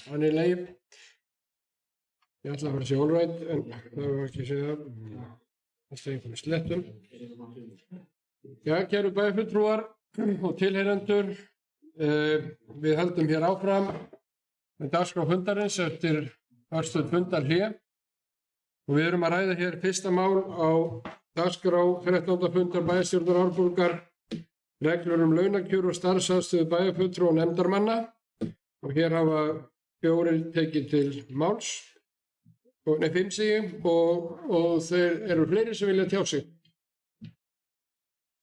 Hann leið. Ég ætla að fara að sé allrætt, en það var ekki að segja það. Það segir einhvern slettum. Já, kæru bæjarfulltrúar og tilheyrendur, við höldum hér áfram með dagskrá fundarins eftir örstutt fundarhlé. Og við erum að ræða hér fyrsta mál á dagskrá 13. fundar bæjarstjórnar Árborgar, reglur launakjör og starfsaðstöðu bæjarfulltrúa og nefndarmanna. Og hér hafa 4 tekið til máls, 5 segi, og þeir eru fleiri sem vilja tjá sig.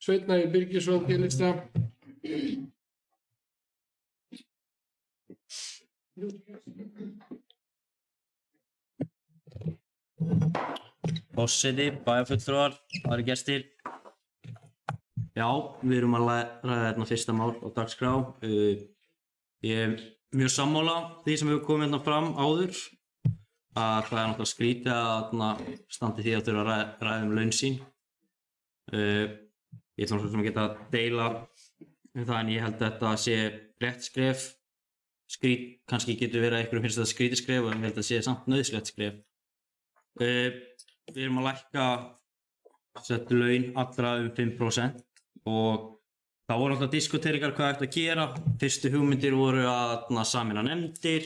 Sveinn Ægir Birgisson til lista. Forseti, bæjarfulltrúar, aðrir gestir. Já, við erum að ræða hérna fyrsta mál á dagskrá. Ég er mjög sammála því sem hefur komið hérna fram áður, að það er náttúrulega skrítið að standi því að þurfa að ræða laun sín. Ég ætla náttúrulega að geta að deila það, en ég held að þetta sé rétt skref. Kannski getur verið að einhverjum finnst þetta skrítið skref, en ég held að þetta sé samt nauðsynlegt skref. Við erum að lækka laun allra 5% og það voru alltaf diskuteringar hvað ætti að gera. Fyrstu hugmyndir voru að sameina nefndir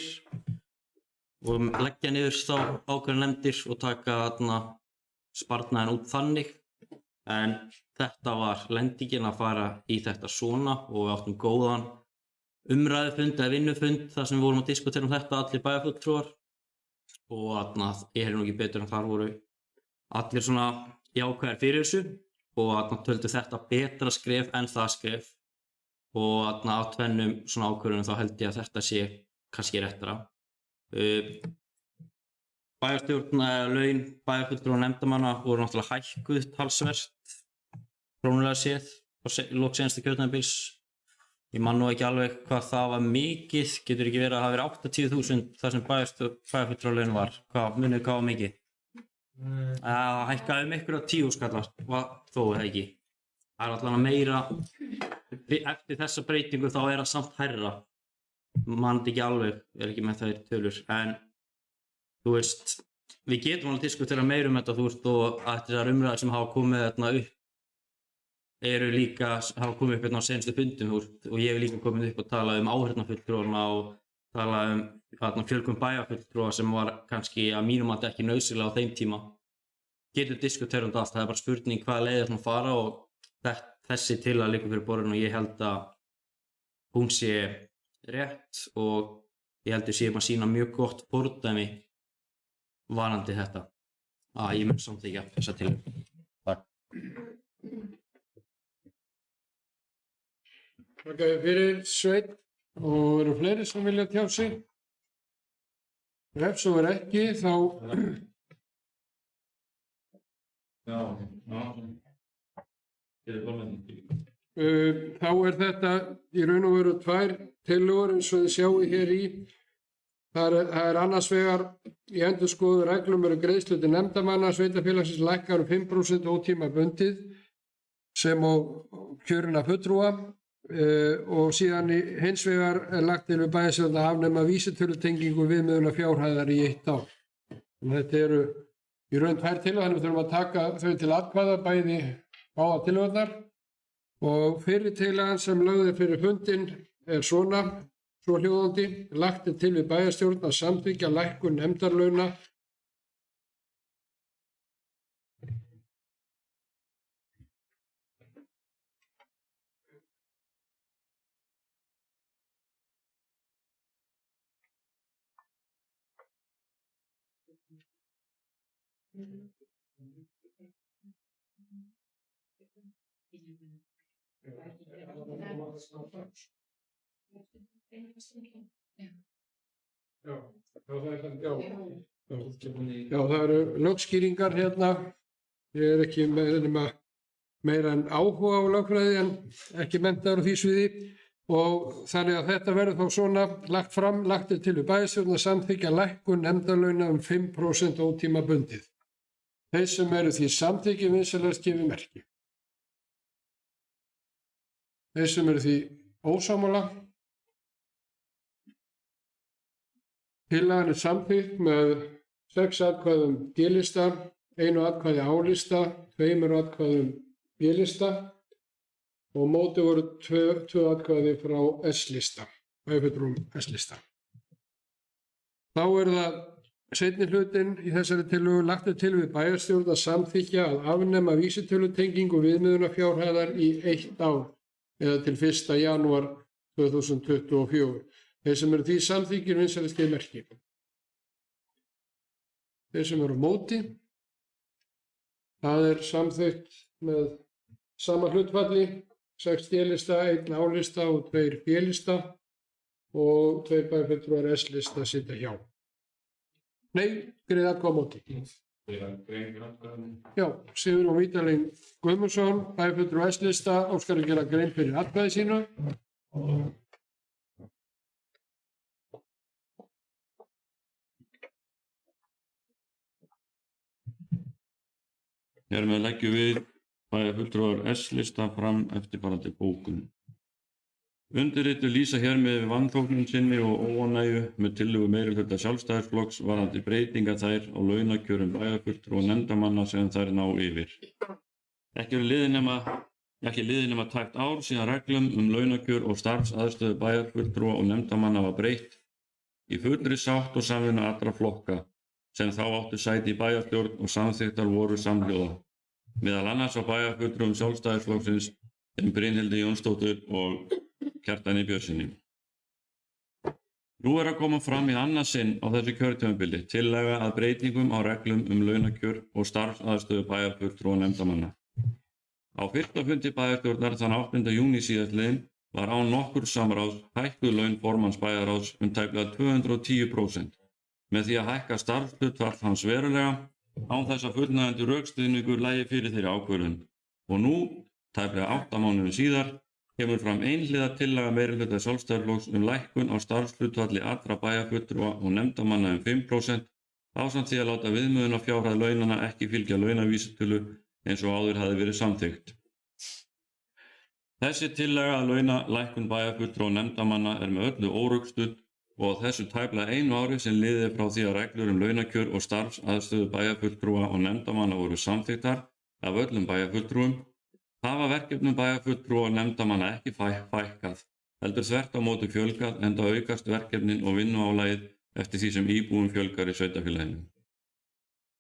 og leggja niður þá ákveðnar nefndir og taka sparnaðinn út þannig. En þetta var lendingin að fara í þetta svona og við áttum góðan umræðufund eða vinnufund þar sem við vorum að diskutera þetta allir bæjarfulltrúar. Og ég nú ekki betur en þar voru allir svona jákvæðir fyrir þessu og töldu þetta betra skref en það skref. Og á tvennum svona ákvörðunum þá held ég að þetta sé kannski réttara. Laun bæjarfulltrúa og nefndarmanna voru náttúrulega hækkuð talsvert krónulega séð á lok seinasta kjörtímabils. Ég man nú ekki alveg hvað það var mikið, getur ekki verið að það hafi verið 80.000 þar sem bæjarfulltrúalaun var. Munið hvað var mikið? Það hækkaði einhverja 10 skallar, þó eða ekki. Það er allavega meira, eftir þessa breytingu þá er það samt hærra. Man ekki alveg, ekki með þær tölur, en þú veist, við getum alveg diskutera meira þetta, þú veist, og eftir þessar umræður sem hafa komið upp eru líka hafa komið upp á seinustu fundum og ég hef líka komið upp og talað áheyrnarfulltrúana og talað fjölgun bæjarfulltrúa sem var kannski að mínum mati ekki nauðsynlega á þeim tíma. Getur diskutera allt, það er bara spurning hvaða leið ætlum að fara og þessi tillaga liggur fyrir borðinu og ég held að hún sé rétt og ég held að séum að sýna mjög gott fordæmi varðandi þetta. Ég mun samþykkja þessa tillögu. Takk. Takk fyrir Sveinn og eru fleiri sem vilja tjá sig. Ef svo er ekki þá þá er þetta í raun og veru 2 tillögur eins og þið sjáu hér í. Það er annars vegar í endurskoðuðu reglum greiðslur til nefndarmanna sveitarfélagsins lækkar 5% ótímabundið sem og kjörinna fulltrúa. Og síðan hins vegar lagt til við bæjarstjórn að afnema vísitölutengingu viðmiðunar fjárhæðar í 1 ár. Þetta eru í raun 2 tillögur, þannig við þurfum að taka þau til atkvæða báðar tillögurnar. Og fyrri tillagan sem lögð fyrir fundinn svohljóðandi: lagt til við bæjarstjórn að samþykkja lækkun nefndarlauna það eru lögskýringar hérna. Ég er ekki meira en áhuga á lögfræði en ekki menntaður á því sviði. Og þannig að þetta verður þá svona lagt fram, lagt til við bæjarstjórn að samþykkja lækkun nefndarlauna 5% ótímabundið. Þeir sem eru því samþykki vinsamlegast gefi merki. Þeir sem eru því ósammála Tillagan er samþykkt með 6 atkvæðum D-lista, 1 atkvæði A-lista, 2 atkvæðum B-lista og á móti voru 2 atkvæði frá S-lista, bæjarfulltrúum S-lista. Þá er það seinni hlutinn í þessari tillögu. Lagt er til við bæjarstjórn að samþykkja að afnema vísitölutengingu viðmiðunarfjárhæðar í 1 ár eða til 1. janúar 2024. Þeir sem eru því samþykkir vinsælist geið merki. Þeir sem eru á móti, það er samþykkt með sama hlutfalli, 6 D-lista, 1 A-lista og 2 B-lista og 2 bæjarfulltrúar S-lista sitja hjá. Nei, greiða atkvæði á móti. Já, Sigurjón Vídalín Guðmundsson, bæjarfulltrúi S-lista, óskar að gera grein fyrir atkvæði sínu. Hér með leggjum við bæjarfulltrúar S-lista fram eftirfarandi bókun. Undirrituð lýsa hér með vanþóknun sinni og óánægju með tillögu meirihluta Sjálfstæðisflokks varðandi breytingar þær á launakjörum bæjarfulltrúa og nefndarmanna sem þær ná yfir. Ekki liðið nema tæpt ár síðan reglum launakjör og starfsaðstöðu bæjarfulltrúa og nefndarmanna var breytt í fullri sátt og samvinnu allra flokka sem þá áttu sæti í bæjarstjórn og samþykktar voru samhljóða, meðal annars á bæjarfulltrúum Sjálfstæðisflokksins Brynhildi Jónsdóttur og Kjartani Björnssyni. Nú er að koma fram í annað sinn á þessu kjörtímabili tillaga að breytingum á reglum launakjör og starfsaðstöðu bæjarfulltrúa og nefndarmanna. Á fyrsta fundi bæjarstjórnar þann 8. júní síðastliðinn var án nokkurs samráðs hækkuð laun formanns bæjarráðs tæplega 210%. Með því að hækka starfshlutfall hans verulega án þess að fullnægjandi rökstuðningur lægi fyrir þeirri ákvörðun. Og nú, tæplega 8 mánuðum síðar, kemur fram einhliða tillaga meirihluta Sjálfstæðisflokks lækkun á starfshlutfalli allra bæjarfulltrúa og nefndarmanna 5% ásamt því að láta viðmiðunarfjárhæð launanna ekki fylgja launavísitölu eins og áður hafði verið samþykkt. Þessi tillaga að launalækkun bæjarfulltrúa og nefndarmanna er með öllu órökstudd og á þessu tæplega 1 ári sem liðið frá því að reglur launakjör og starfsaðstöðu bæjarfulltrúa og nefndarmanna voru samþykktar af öllum bæjarfulltrúum, hafa verkefnum bæjarfulltrúa og nefndarmanna ekki fækkað, heldur þvert á móti fjölgað enda aukast verkefnin og vinnuálagið eftir því sem íbúum fjölgar í sveitarfélaginu.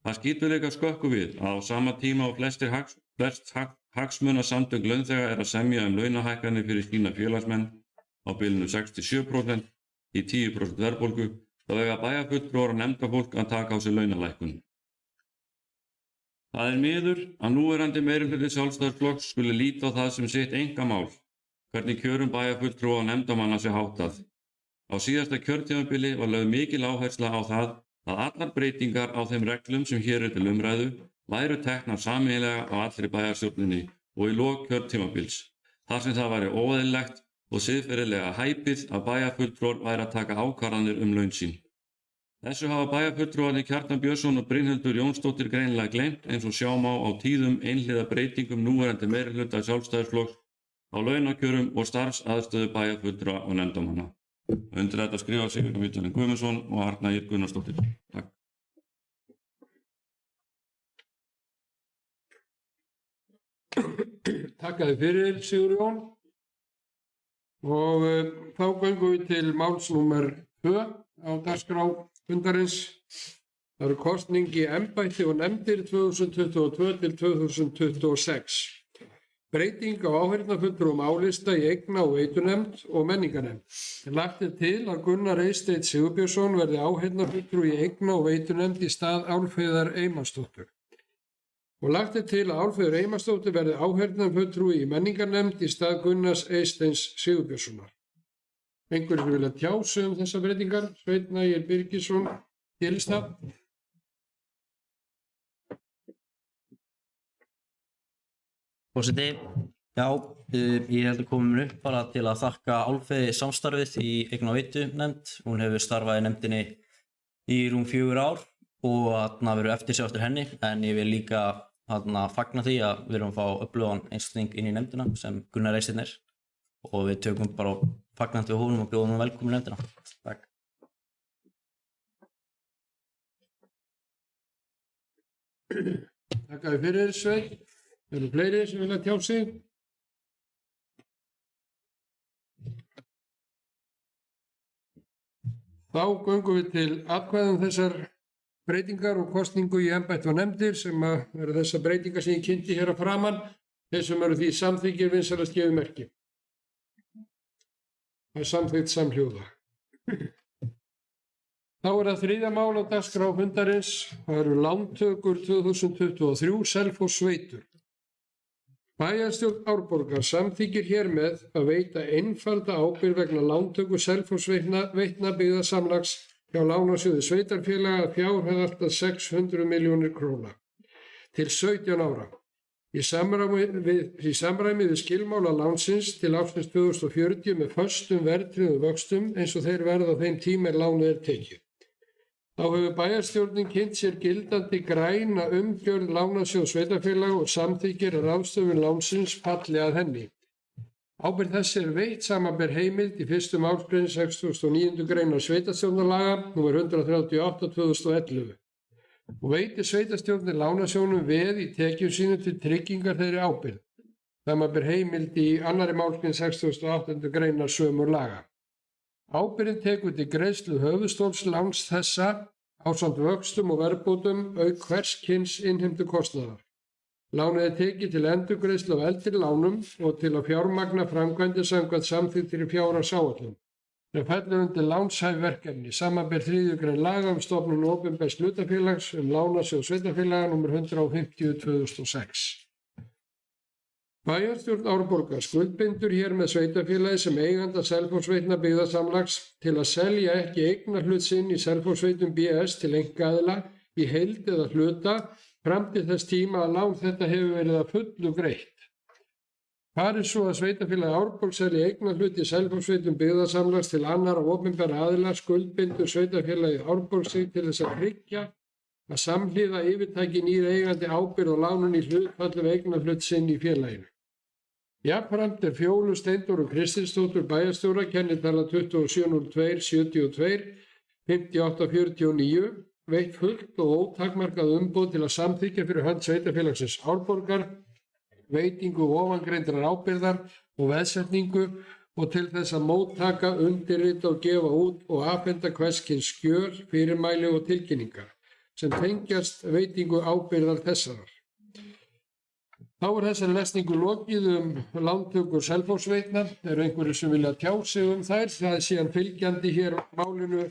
Það skýtur líka skökku við að á sama tíma og flest hagsmunasamtök launþega er að semja launahækkanir fyrir sína félagsmenn á bilinu 6-7% í 10% verðbólgu, þá eiga bæjarfulltrúar og nefndarfólk að taka á sig launalækkun. Það er miður að núverandi meirihluti Sjálfstæðisflokks skuli líta á það sem sitt einkamál, hvernig kjörum bæjarfulltrúa og nefndarmanna sé háttað. Á síðasta kjörtímabili var lögð mikil áhersla á það að allar breytingar á þeim reglum sem hér er til umræðu væru teknar sameiginlega á allri bæjarstjórninni og í lok kjörtímabils, þar sem það væri óeðlilegt og siðferðilega hæpið að bæjarfulltrúar væri að taka ákvarðanir laun sín. Þessu hafa bæjarfulltrúarnir Kjartan Björnsson og Brynhildur Jónsdóttir greinilega gleymt eins og sjá má á tíðum einhliða breytingum núverandi meirihluta Sjálfstæðisflokks á launakjörum og starfsaðstöðu bæjarfulltrúa og nefndarmanna. Undir þetta skrifa Sigurjón Vídalín Guðmundsson og Arna Ýr Gunnarsdóttir. Takk. Takk að þið fyrir, Sigurjón. Og þá göngum við til máls númer 2 á dagskrá fundarins. Það eru kosning í embætti og nefndir 2022 til 2026. Breyting á áheyrnarfulltrúum A-lista í eigna- og veitunefnd og menningarnefnd. Lagt er til að Gunnar Eysteinn Sigurbjörnsson verði áheyrnarfulltrúi í eigna- og veitunefnd í stað Álfheiðar Einarsdóttur. Og lagt er til að Álfheiður Einarsdóttir verði áheyrnarfulltrúi í menningarnefnd í stað Gunnars Eysteins Sigurbjörnssonar. Einhverjir sem vilja tjá sig þessar breytingar? Sveinn Ægir Birgisson, T-lista. Forseti, já, ég held að koma upp bara til að þakka Álfheiði samstarfið í eigna- og veitunefnd. Hún hefur starfað í nefndinni í rúm 4 ár og verður eftirsjá eftir henni, en ég vil líka fagna því að við erum að fá öflugan einstakling inn í nefndina sem Gunnar Eysteinn er og við tökum bara fagnandi við honum og bjóðum hann velkomin í nefndina. Takk. Þakka fyrir Sveinn. Eru fleiri sem vilja tjá sig? Þá göngum við til atkvæðum þessar breytingar og kosningu í embætti og nefndir sem eru þessar breytingar sem ég kynnti hér að framan. Þeir sem eru því samþykkir vinsalast gefið merki. Það er samþykkt samhljóða. Þá er það þriðja mál á dagskrá fundarins. Það eru lántökur 2023 Selfoss-Sveitur. Bæjarstjórn Árborgar samþykkir hér með að veita einfalda ábyrgð vegna lántöku Selfoss-Veitna byggðasamlags hjá Lánasjóði sveitarfélaga að fjárhæð allt að 600 milljónir króna til 17 ára. Í samræmi við skilmála lánsins til ársins 2040 með föstum verðtryggðum vöxtum eins og þeir verða á þeim tíma er lánið er tekið. Þá hefur bæjarstjórnin kynnt sér gildandi græna umgjörð Lánasjóðs sveitarfélaga og samþykkir að ráðstöfun lánsins falli að henni. Ábyrgð þessi er veitt samanber heimild í 1. málsgrein 69. greinar sveitarstjórnarlaga nr. 138/2011 og veitir sveitarstjórnir Lánasjóðnum veð í tekjum sínum til tryggingar þeirri ábyrgð. Samanber heimild í 2. málsgrein 68. greinar sömu laga. Ábyrgðin tekur til greiðslu höfuðstóls láns þessa ásamt vöxtum og verðbótum auk hvers kyns innheimtukostnaðar. Lánið er tekið til endurgreiðslu af eldri lánum og til að fjármagna framkvæmdir samkvæmt samþykktri fjárhagsáætlun. sem fellur undir lánshæf verkefni, samanber 3. grein laga stofnun opinbers hlutafélags Lánasjóð sveitarfélaga nr. 150/2006. Bæjarstjórn Árborgar skuldbindur hér með sveitarfélagi sem eiganda Selfoss-Veitna byggðasamlags til að selja ekki eignarhlut sinn í Selfoss-Veitum BS til einkaaðila í heild eða hluta fram til þess tíma að lán þetta hefur verið að fullu greitt. Fari svo að sveitarfélagi Árborg selji eignarhlut í Selfoss-Veitum byggðasamlags til annarra opinberra aðila skuldbindur sveitarfélagi Árborg sig til þess að tryggja að samhliða yfirtaki nýr eigandi ábyrgð og lánun í hlutfalli við eignarhlut sinn í félaginu. Jafnframt Fjólu Steindóru Kristinsdóttur bæjarstjóra kennitala 270272 5849 veitt fullt og ótakmarkað umboð til að samþykkja fyrir hönd sveitarfélagsins Árborgar veitingu ofangreindrar ábyrgðar og veðsetningu og til þess að móttaka, undirrita og gefa út og afhenda hvers kyns skjöl, fyrirmæli og tilkynningar sem tengjast veitingu ábyrgðar þessarar. Þá þessari lesningu lokið lántökur Selfoss-Veitna. Eru einhverjir sem vilja tjá sig þær. Það síðan fylgjandi hér málinu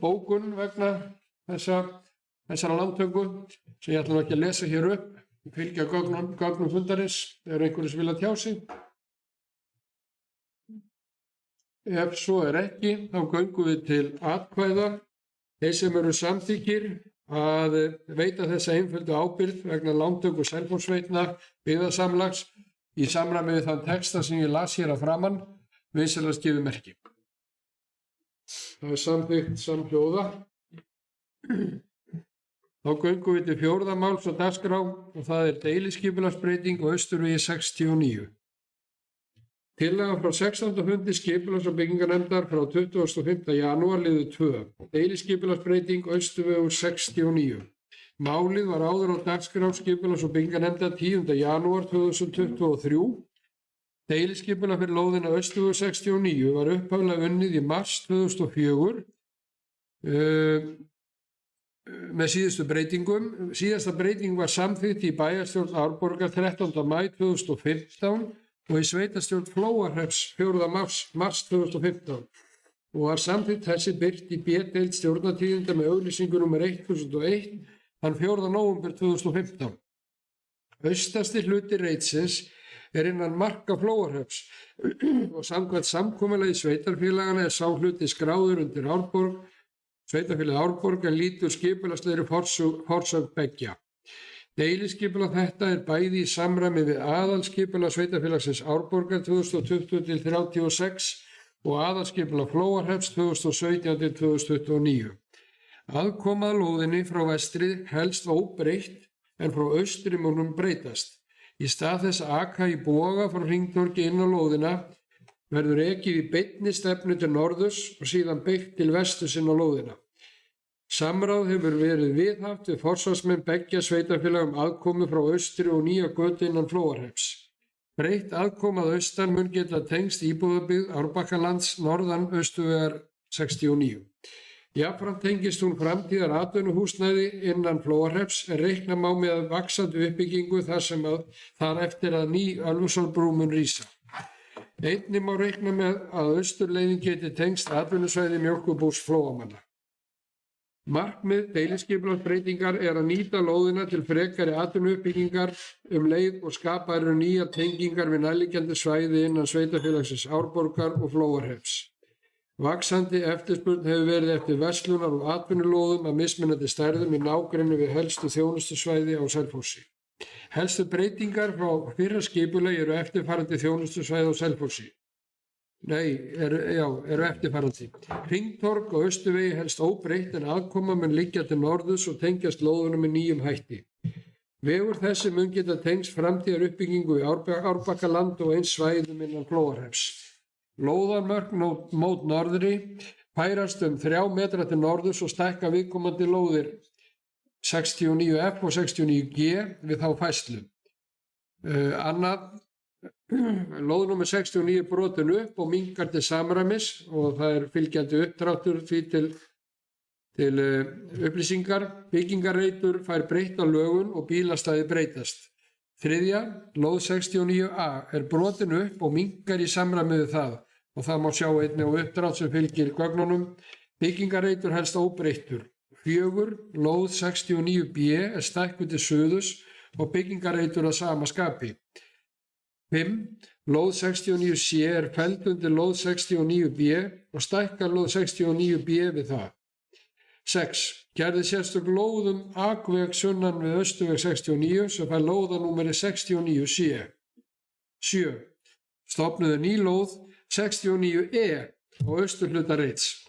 bókun vegna þessara lántöku sem ég ætla ekki að lesa hér upp. Fylgja gögnum fundarins. Eru einhverjir sem vilja tjá sig? Ef svo ekki, þá göngum við til atkvæða. Þeir sem eru samþykkir að veita þessa einföldu ábyrgð vegna lántöku Selfoss-Veitna byggðasamlags í samræmi við þann texta sem ég las hér að framan, vinsamlegast gefið merki. Það er samþykkt samhljóða. Þá göngum við til 4. máls á dagskrá og það er deiliskipulagsbreyting á Austurvegi 69. Tillaga frá 16. fundi skipulags- og byggingarnefndar frá 25. janúar liður 2. Deiliskipulagsbreyting Austurvegur 69. Málið var áður á dagskrá skipulags- og byggingarnefndar 10. janúar 2023. Deiliskipulag fyrir lóðina Austurvegur 69 var upphaflega unnið í mars 2004 með síðustu breytingum. Síðasta breyting var samþykkt í bæjarstjórn Árborgar 13. maí 2015 og í sveitarstjórn Flóahrepps 4. mars 2015 og var samþykkt þessi birt í B-deild stjórnartíðinda með auglýsingu nr. 1001 þann 4. nóvember 2015. Austasti hluti reitsins innan marka Flóahrepps og samkvæmt samkomulagi sveitarfélagana sá hluti skráður undir Árborg, sveitarfélagi Árborg en lítur skipulagslegri forsögn beggja. Deiliskipulag þetta bæði í samræmi við aðalskipulag sveitarfélagsins Árborgar 2020-36 og aðalskipulag Flóahrepps 2017-2029. Aðkomað lóðinni frá vestri helst óbreytt en frá austri mun hún breytast. Í stað þess að aka í boga frá hringtorgi inn á lóðina verður ekið í beinni stefnu til norðurs og síðan beygt til vesturs inn á lóðina. Samráð hefur verið viðhaft við forsvarsmenn beggja sveitarfélaga aðkomu frá austri og nýja götu innan Flóahrepps. Breytt aðkoma að austan mun geta tengst íbúðabyggð Árbakkalands norðan Austurvegar 69. Jafnframt tengist hún framtíðar atvinnuhúsnæði innan Flóahrepps en reikna má með vaxandi uppbyggingu þar eftir að ný Ölfusárbrú mun rísa. Einnig má reikna með að austurleiðin geti tengst atvinnusvæði mjólkurbús Flóamanna. Markmið deiliskipulagsbreytingar er að nýta lóðina til frekari atvinnuuppbyggingar leið og skapa eru nýjar tengingar við nærliggjandi svæði innan sveitarfélagsins Árborgar og Flóahrepps. Vaxandi eftirspurn hefur verið eftir verslunar og atvinnulóðum að mismunandi stærðum í nágrenni við helstu þjónustusvæði á Selfossi. Helstu breytingar frá fyrra skipulagi eru eftirfarandi þjónustusvæði á Selfossi. Eru eftirfarandi. Hringtorg og Austurvegi helst óbreytt en aðkoma mun liggja til norðurs og tengjast lóðunum með nýjum hætti. Vegur þessi mun geta tengst framtíðar uppbyggingu í Árbakkaland og eins svæðum innan Flóahrepps. Lóðarmörk mót norðri færast 3 metra til norðurs og stækka viðkomandi lóðir 69F og 69G við þá færslu. Lóð nr. 69 er brotin upp og minnkar til samræmis og það er fylgjandi uppdráttur því til upplýsingar. Byggingarreitur fær breytta lögun og bílastæði breytast. Þriðja, lóð 69A er brotin upp og minnkar í samræmi við það og það má sjá einnig á uppdrátt sem fylgir gögnunum. Byggingarreitur helst óbreyttur. 4, lóð 69B er stækkuð til suðurs og byggingarreitur að sama skapi. 5. Lóð 69C er felld undir lóð 69B og stækkar lóð 69B við það. 6. Gerði sérstök lóðum akveg sunnan við Austurveg 69 sem fær lóðanúmeri 69C. 7. Stofnuðu ný lóð 69E á austurhluta Reits.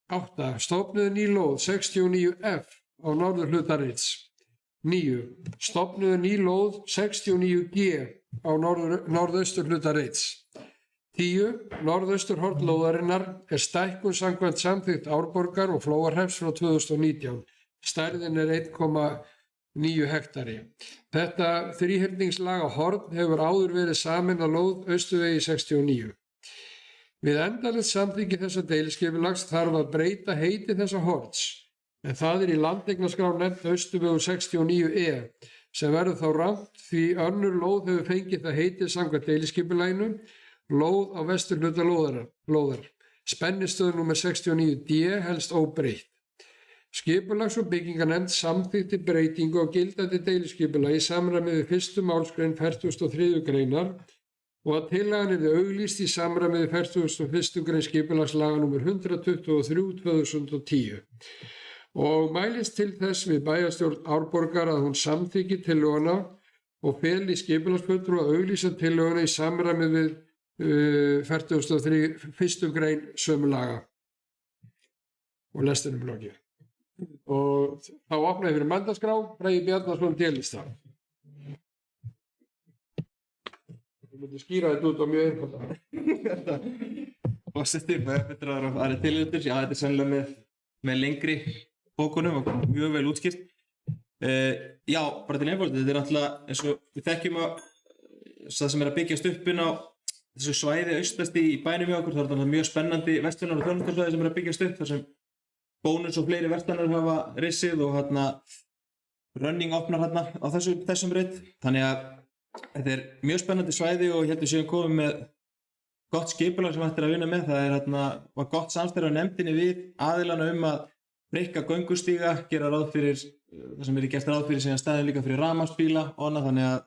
8. Stofnuðu ný lóð 69F á norðurhluta Reits. 9. Stofnuðu ný lóð 69G á norðausturhluta Reits. 10. Norðausturhorn lóðarinnar er stækkun samkvæmt samþykkt Árborgar og Flóahrepps frá 2019. Stærðin er 1,9 hektari. Þetta þríhyrningslaga horn hefur áður verið samin á lóð Austurvegi 69. Við endanlegt samþykki þessa deiliskipulags þarf að breyta heiti þessa horns, en það er í landeignaskrá nefnt Austurvegur 69E sem verður þá rangt því önnur lóð hefur fengið það heiti samkvæmt deiliskipulaginu, lóð á vesturhluta lóðar. Spennistöð nr. 69D helst óbreytt. Skipulags- og byggingarnefnd samþykkti breytingu á gildandi deiliskipulagi í samræmi við 1. málsgrein 43. greinar og að tillagan yrði auglýst í samræmi við 41. grein skipulagslaga nr. 123/2010 og mælist til þess við bæjarstjórn Árborgar að hún samþykki tillöguna og feli skipulagsfulltrúa að auglýsa tillöguna í samræmi við 41. grein sömu laga og lestinum lokið. Og þá opnaði fyrir mandaskrá Bragi Bjarnason délista. Ég myndi skýra þetta út á mjög einfalda. Fórsetir með uppbyttraðar og aðri tilhjóttur. Já, þetta er sennilega með lengri bókunum og mjög vel útskýrt. Já, bara til einföld, þetta er náttúrulega eins og við þekkjum að það sem er að byggjast upp inn á þessu svæði austast í bænum hjá okkur, það er náttúrulega mjög spennandi verslunar- og þjónustusvæði sem er að byggjast upp þar sem Bónus og fleiri verslanir hafa risið og Running opnar á þessum reit. Þannig að þetta er mjög spennandi svæði og ég held að við séum komið með gott skipulag sem hægt er að vinna með. Það var gott samstarf á nefndinni við aðilana að breikka göngustíga, gera ráð fyrir það sem gert ráð fyrir síðan staðin líka fyrir rafmagnsbíla og annað, þannig að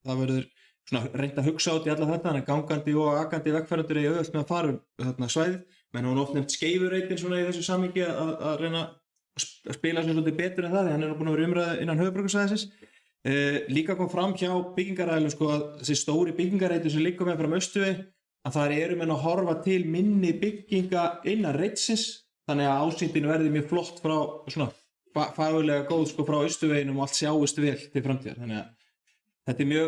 það verður reynt að hugsa út í alla þetta, þannig að gangandi og akandi vegfarendur eigi auðvelt með að fara svæðið, menn hún oft nefnt Skeifureitin svona í þessu samhengi að reyna að spila sér svolítið betur en það, því hann er búin að vera umræða innan höfuðborgarsvæðisins. Líka kom fram hjá byggingaræðilum að þessi stóri byggingareitur sem liggur með fram Austurvegi, að þar eru menn að horfa til minni bygginga innan reitsins, þannig að ásýndin verði mjög flott frá svona faglega góð frá Austurveginum og allt sjáist vel til framtíðar. Þannig að þetta er mjög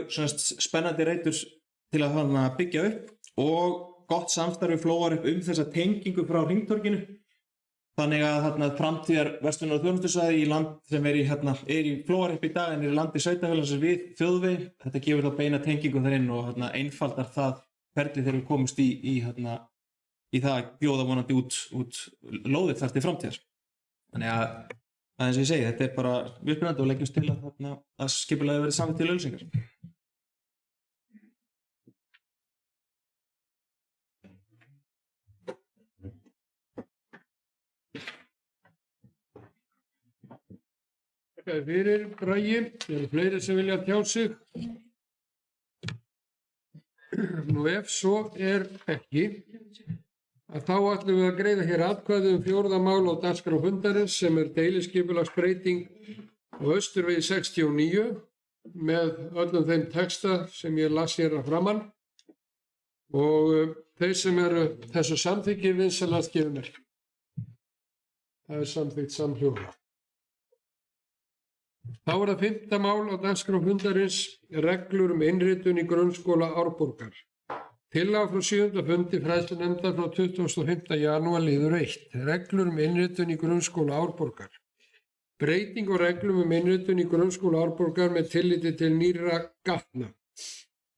spennandi reitur til að byggja upp og gott samstarfi Flóahrepps þessa tengingu frá hringtorginu. Þannig að þarna framtíðar verslunar- og þjónustusvæði í land sem er í Flóahreppi í dag en er í landi sveitarfélagsins við þjóðveg, þetta gefur þá beina tengingu þar inn og einfaldar það ferli þegar við komumst í það að bjóða vonandi út lóðir þar til framtíðar. Þannig að eins og ég segi, þetta er bara uppbyrjandi og leggjumst til að skipulagið verði samið til auglýsingar. Þakka þér fyrir, Bragi. Eru fleiri sem vilja tjá sig? Nú ef svo er ekki, að þá ætlum við að greiða hér atkvæði fjórða mál á dagskrá fundarins sem er deiliskipulagsbreyting á Austurvegi 69 með öllum þeim texta sem ég las hér að framann og þeir sem eru þessu samþykki vinsamlegast gefa merki. Það er samþykkt samhljóða. Þá er það 5. mál á dagskrá fundarins reglur innritun í grunnskóla Árborgar. Tillaga frá 7. fundi fræðslunefndar frá 25. janúar liður 1. Reglur innritun í grunnskóla Árborgar. Breyting á reglum innritun í grunnskóla Árborgar með tilliti til nýrra gatna.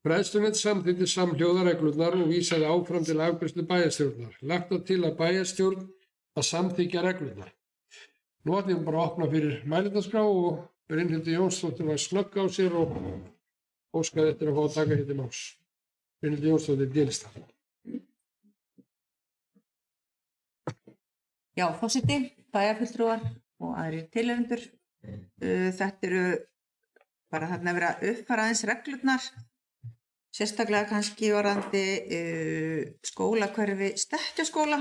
Fræðslunefnd samþykkti samhljóða reglurnar og vísaði áfram til afgreiðslu bæjarstjórnar. Lagt á til að bæjarstjórn að samþykkja reglurnar. Nú ætlum við bara að opna fyrir mælendaskrá og Brynhildur Jónsdóttir var snögg á sér og óskaði eftir að fá að taka hér til máls. Brynhildur Jónsdóttir, D-lista. Já, forseti, bæjarfulltrúar og aðrir tilheyrendur. Þetta eru bara þarna að vera að uppfæra aðeins reglurnar, sérstaklega kannski varðandi skólahverfi Stekkjaskóla.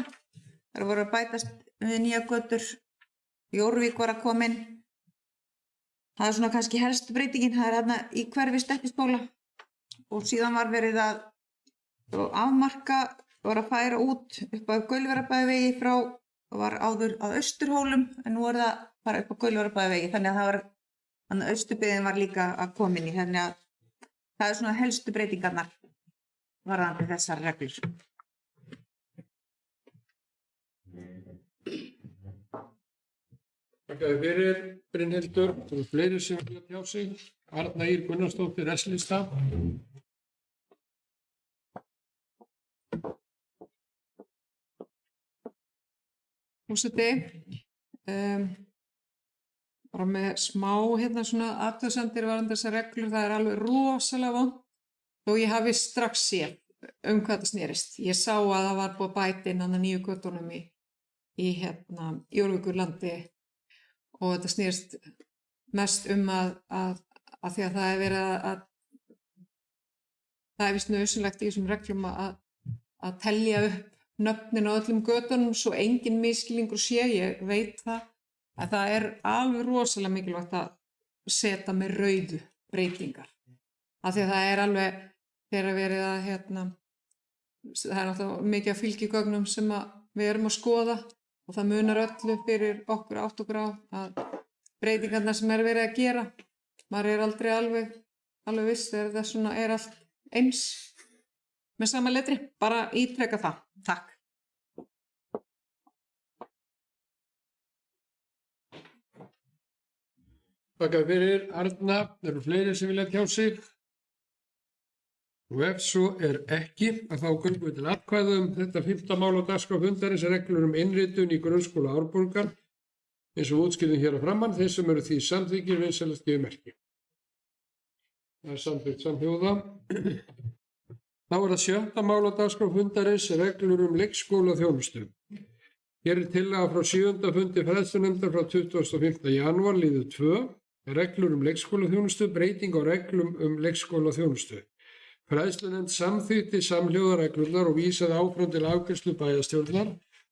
Það voru að bætast við nýja götur, Jórvík var að koma inn. Það er svona kannski helstu breytingin, það er þarna í hverfi Stekkjaskóla og síðan var verið að afmarka, var að færa út upp á Gaulverjabæjarvegi frá, var áður að Austurhólum en nú er það bara upp á Gaulverjabæjarvegi þannig að það var, þannig að Austurbyggðin var líka að koma inn í, þannig að það er svona helstu breytingarnar varðandi þessar reglur. Þakka þér fyrir, Brynhildur. Það eru fleiri sem vilja tjá sig. Arna Ýr Gunnarsdóttir, S-lista. Forseti, bara með smá svona athugasemdir varðandi þessar reglur, það er alveg rosalega vont þó ég hafi strax séð hvað þetta snerist. Ég sá að það var búið að bæta inn að nýju göttunum í Jórvíkurlandi og þetta snerist mest að því að það er verið að það er vist nauðsynlegt í þessum reglum að telja upp nöfnin á öllum götunum svo engin misskilningur sé, ég veit það, að það er alveg rosalega mikilvægt að setja með rauðu breytingar. Af því að það er alveg, þegar verið að það er náttúrulega mikið af fylgigögnum sem við erum að skoða og það munar öllu fyrir okkur átt okkur á að breytingarnar sem er verið að gera, maður er aldrei alveg viss þegar það svona er allt eins með sama letri, bara ítreka það. Takk. Þakka þér fyrir, Arna. Það eru fleiri sem vilja tjá sig. Og ef svo er ekki, að þá göngum við til atkvæða þetta 5. mál á dagskrá fundarins reglur innritun í grunnskóla Árborgar eins og útskýrðum hér að framann. Þeir sem eru því samþykkir vinsamlegast gefa merki. Það er samþykkt samhljóða. Þá er það 7. mál á dagskrá fundarins reglur leikskólaþjónustu. Hér er tillaga frá 7. fundi fræðslunefndar frá 25. janúar liður 2. Reglur leikskólaþjónustu, breyting á reglum leikskólaþjónustu. Fræðslunefnd samþykkti samhljóða reglurnar og vísaði áfram til afgreiðslu bæjarstjórnar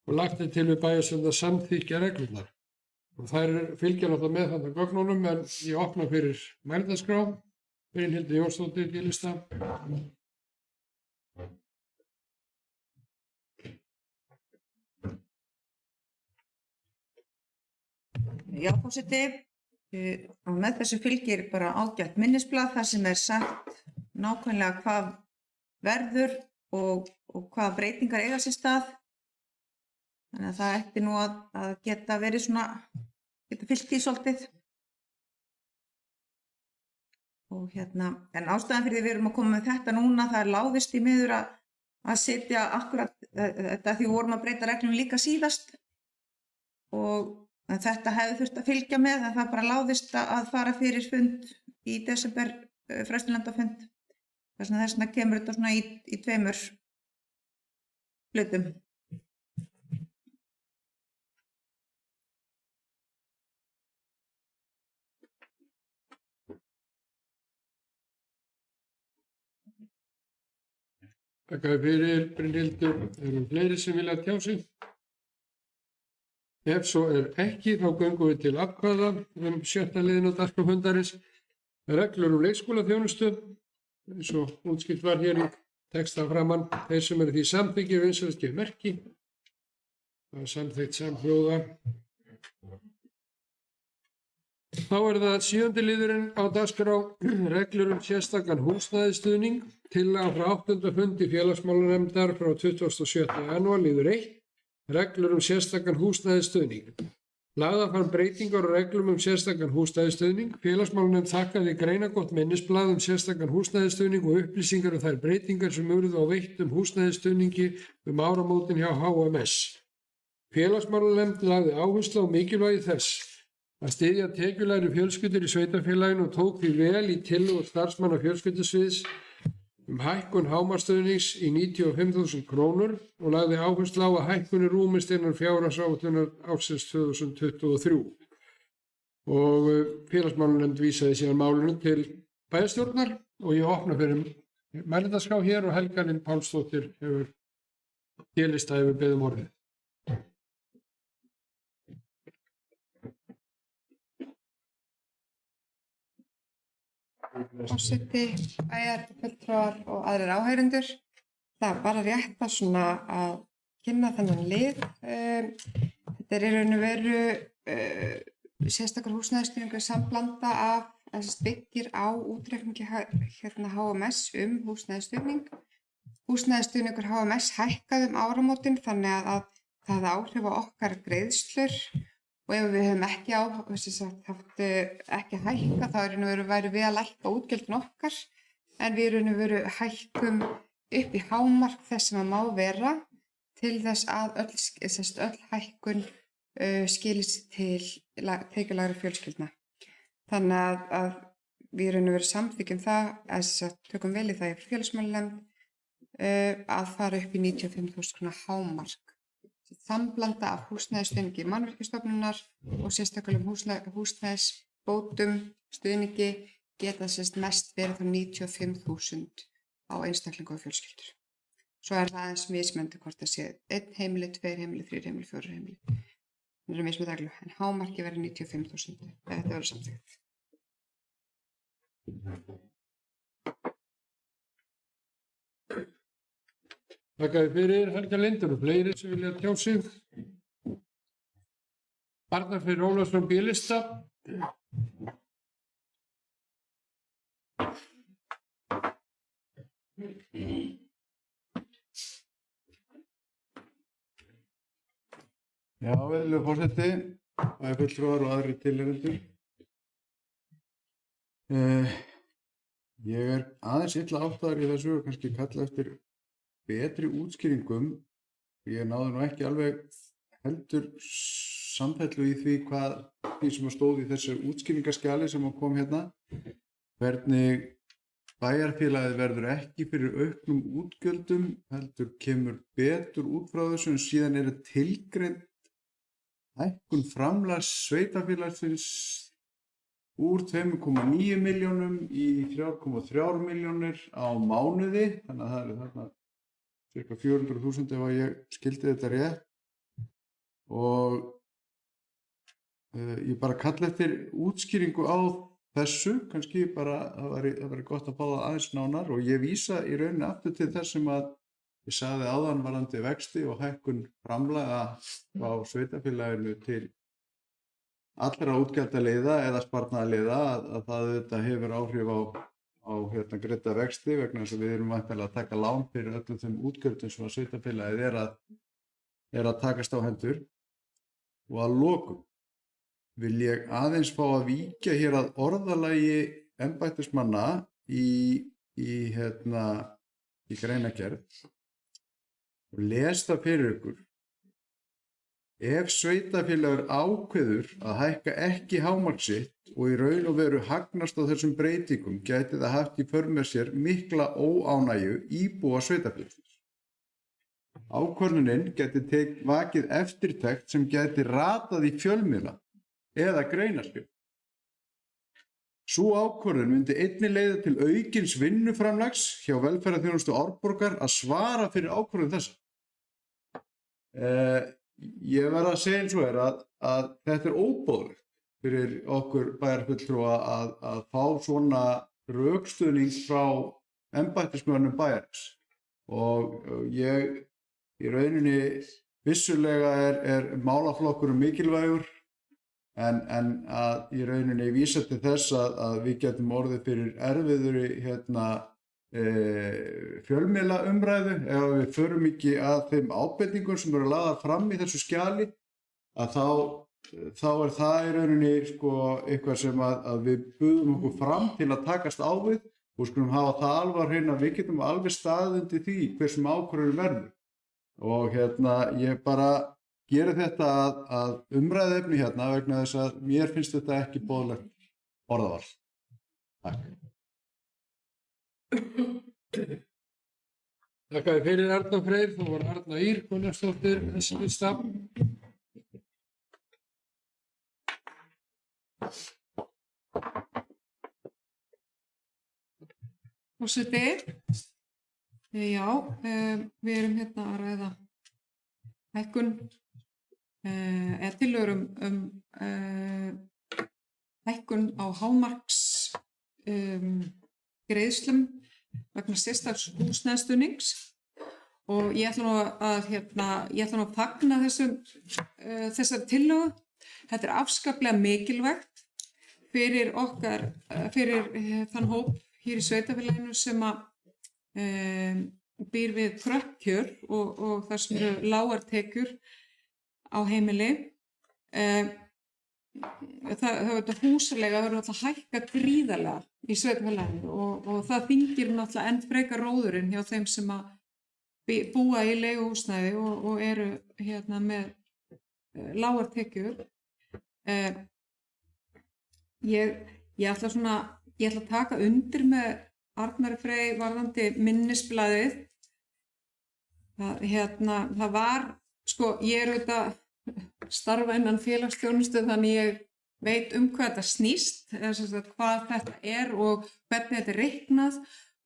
og lagt til við bæjarstjórnar samþykkja reglurnar. Og þær fylgja náttúrulega með þarna gögnunum en ég opna fyrir mælendaskrá. Brynhildur Jónsdóttir, D-lista. Já, forseti, og með þessu fylgir bara ágætt minnisblað þar sem er sagt nákvæmlega hvað verður og hvaða breytingar eiga sér stað. Þannig að það ætti nú að geta verið svona, geta fyllt í svolítið. Og en ástæðan fyrir því við erum að koma með þetta núna, það láðist í miður að setja akkurat þetta því við vorum að breyta reglum líka síðast. En þetta hefði þurft að fylgja með, en það bara láðist að fara fyrir fund í desember, frestulendafund. Þess vegna kemur þetta svona í tveimur hlutum. Þakka fyrir, Brynhildur. Eru fleiri sem vilja tjá sig? Ef svo ekki, þá göngum við til atkvæða 7. liðinn á dagskrá fundarins. Reglur leikskólaþjónustu, eins og útskýrt var hér í texta framan. Þeir sem eru því samþykkir vinsælast gefa merki. Það samþykkt samhljóða. Þá það 7. liðurinn á dagskrá, reglur sérstakan húsnæðisstuðning, tillaga frá 8. fundi félagsmálanefndar frá 27. janúar, liður 1, reglur sérstakan húsnæðisstuðning. Lagðar fram breytingar og reglum sérstakan húsnæðisstuðning. Félagsmálanefnd þakkaði greinargott minnisblað sérstakan húsnæðisstuðning og upplýsingar þær breytingar sem urðu á veittum húsnæðisstuðningi áramótin hjá HMS. Félagsmálanefnd lagði áherslu á mikilvægi þess að styðja tekjulægri fjölskyldur í sveitarfélaginu og tók því vel í tillögur starfsmanna fjölskyldusviðs hækkun hámarksstuðnings í 95.000 krónur og lagði áherslu á að hækkunni rúmist innan fjárhagsáætlunar ársins 2023. Og félagsmálanefnd vísaði síðan málinu til bæjarstjórnar og ég opna fyrir mælendaskrá hér og Helga Lind Pálsdóttir hefur délista yfir beðum orðið. Forseti, bæjarfulltrúar og aðrir áheyrendur. Það bara rétt að kynna þennan lið. Þetta í raun og veru sérstakur húsnæðisstuðningur samblanda af byggir á útreikningi HMS húsnæðisstuðning. Húsnæðisstuðningur HMS hækkaði áramótin þannig að það hafði áhrif á okkar greiðslur. Og ef við höfum ekki ekki hækka, þá væri við að lækka útgjöldin okkar, en við hækkum upp í hámark þess sem má vera til þess að öll hækkun skilist til tekjulægri fjölskyldna. Þannig að við samþykkjum það, tökum vel í það í félagsmálanefnd að fara upp í 95.000 króna hámark. Samblanda af húsnæðisstuðningi Mannvirkjastofnunar og sérstaklega húsnæðisbótum stuðningi geta mest verið þá 95.000 á einstaklingu og fjölskyldur. Svo það aðeins mismunandi hvort það sé 1 heimili, 2 heimili, 3 heimili, 4 heimili. Það mismunandi reglu, en hámarki verið 95.000 ef þetta verður samþykkt. Þakka fyrir, Helga Lind, og fleiri sem vilja tjá sig. Arnar Freyr Ólafsson, B-lista. Já, virðulegur forseti, bæjarfulltrúar og aðrir tilheyrendur. Ég aðeins illa áttaður í þessu og kannski kalla eftir betri útskýringum. Ég náði nú ekki alveg heldur samfellu í því því sem stóð í þessu útskýringaskjali sem kom hérna. Hvernig bæjarfélagið verður ekki fyrir auknum útgjöldum, heldur kemur betur út frá þessu, en síðan tilgreind hækkun framlags sveitarfélagsins úr 2,9 milljónum í 3,3 milljónir á mánuði, þannig að það þarna cirka 400.000 ef að ég skildi þetta rétt. Og ég bara kalla eftir útskýringu á þessu, kannski bara það væri gott að fá það aðeins nánar, og ég vísa í rauninni aftur til þess sem að ég sagði áðan varðandi vexti og hækkun framlaga á sveitarfélaginu til allra útgjaldaliða eða sparnaðarliða, að það hefur áhrif á greidda vexti, vegna þess að við erum væntanlega að taka lán fyrir öllum þeim útgjöldum sem að sveitarfélagið er að takast á hendur. Og að lokum vil ég aðeins fá að víkja hér að orðalagi embættismanna í greinargerð og les það fyrir ykkur. Ef sveitarfélagur ákveður að hækka ekki hámark sitt og í raun og veru hagnast á þessum breytingum gæti það haft í för með sér mikla óánægju íbúa sveitarfélagsins. Ákvörðunin gæti vakið eftirtekt sem gæti ratað í fjölmiðla eða greinarskrift. Sú ákvörðun myndi einnig leiða til aukins vinnuframlags hjá velferðarþjónustu Árborgar að svara fyrir ákvörðun þessa. Ég verð að segja eins og að þetta óboðlegt fyrir okkur bæjarfulltrúa að fá svona rökstuðning frá embættismönnum bæjarins. Og ég í rauninni vissulega er málaflokkurinn mikilvægur en að í rauninni vísa til þess að við getum orðið fyrir erfiðri fjölmiðlaumræðu ef við förum ekki að þeim ábendingum sem eru lagðar fram í þessu skjali, að þá er það í rauninni eitthvað sem að við buðum okkur fram til að takast á við og skulum hafa það alveg á hreinu að við getum alveg staðið undir því hversum ákvörðun verður. Og ég bara geri þetta að umræðuefni vegna þess að mér finnst þetta ekki boðlegt orðaval. Takk. Þakka þér fyrir Arnar Freyr, þú var Arna Ýr Gunnarsdóttir þessi lista. Forseti, já, við erum hérna að ræða hækkun eða tillögur hækkun á hámarks greiðslum vegna sérstaks húsnæðisstuðnings og ég ætla nú að fagna þessari tillögu. Þetta er afskaplega mikilvægt fyrir þann hóp hér í sveitarfélaginu sem býr við kröpp kjör og þar sem eru lágar tekjur á heimili. Húsaleiga verður náttúrulega hækka gríðarlega í sveitarfélaginu og það þyngir náttúrulega enn frekar róðurinn hjá þeim sem að búa í leiguhúsnæði og eru með lágar tekjur. Ég ætla að taka undir með Arnari Frey varðandi minnisblaðið. Það var, ég er auðvitað starfa innan félagsþjónustu þannig ég veit hvað þetta snýst, hvað þetta er og hvernig þetta er reiknað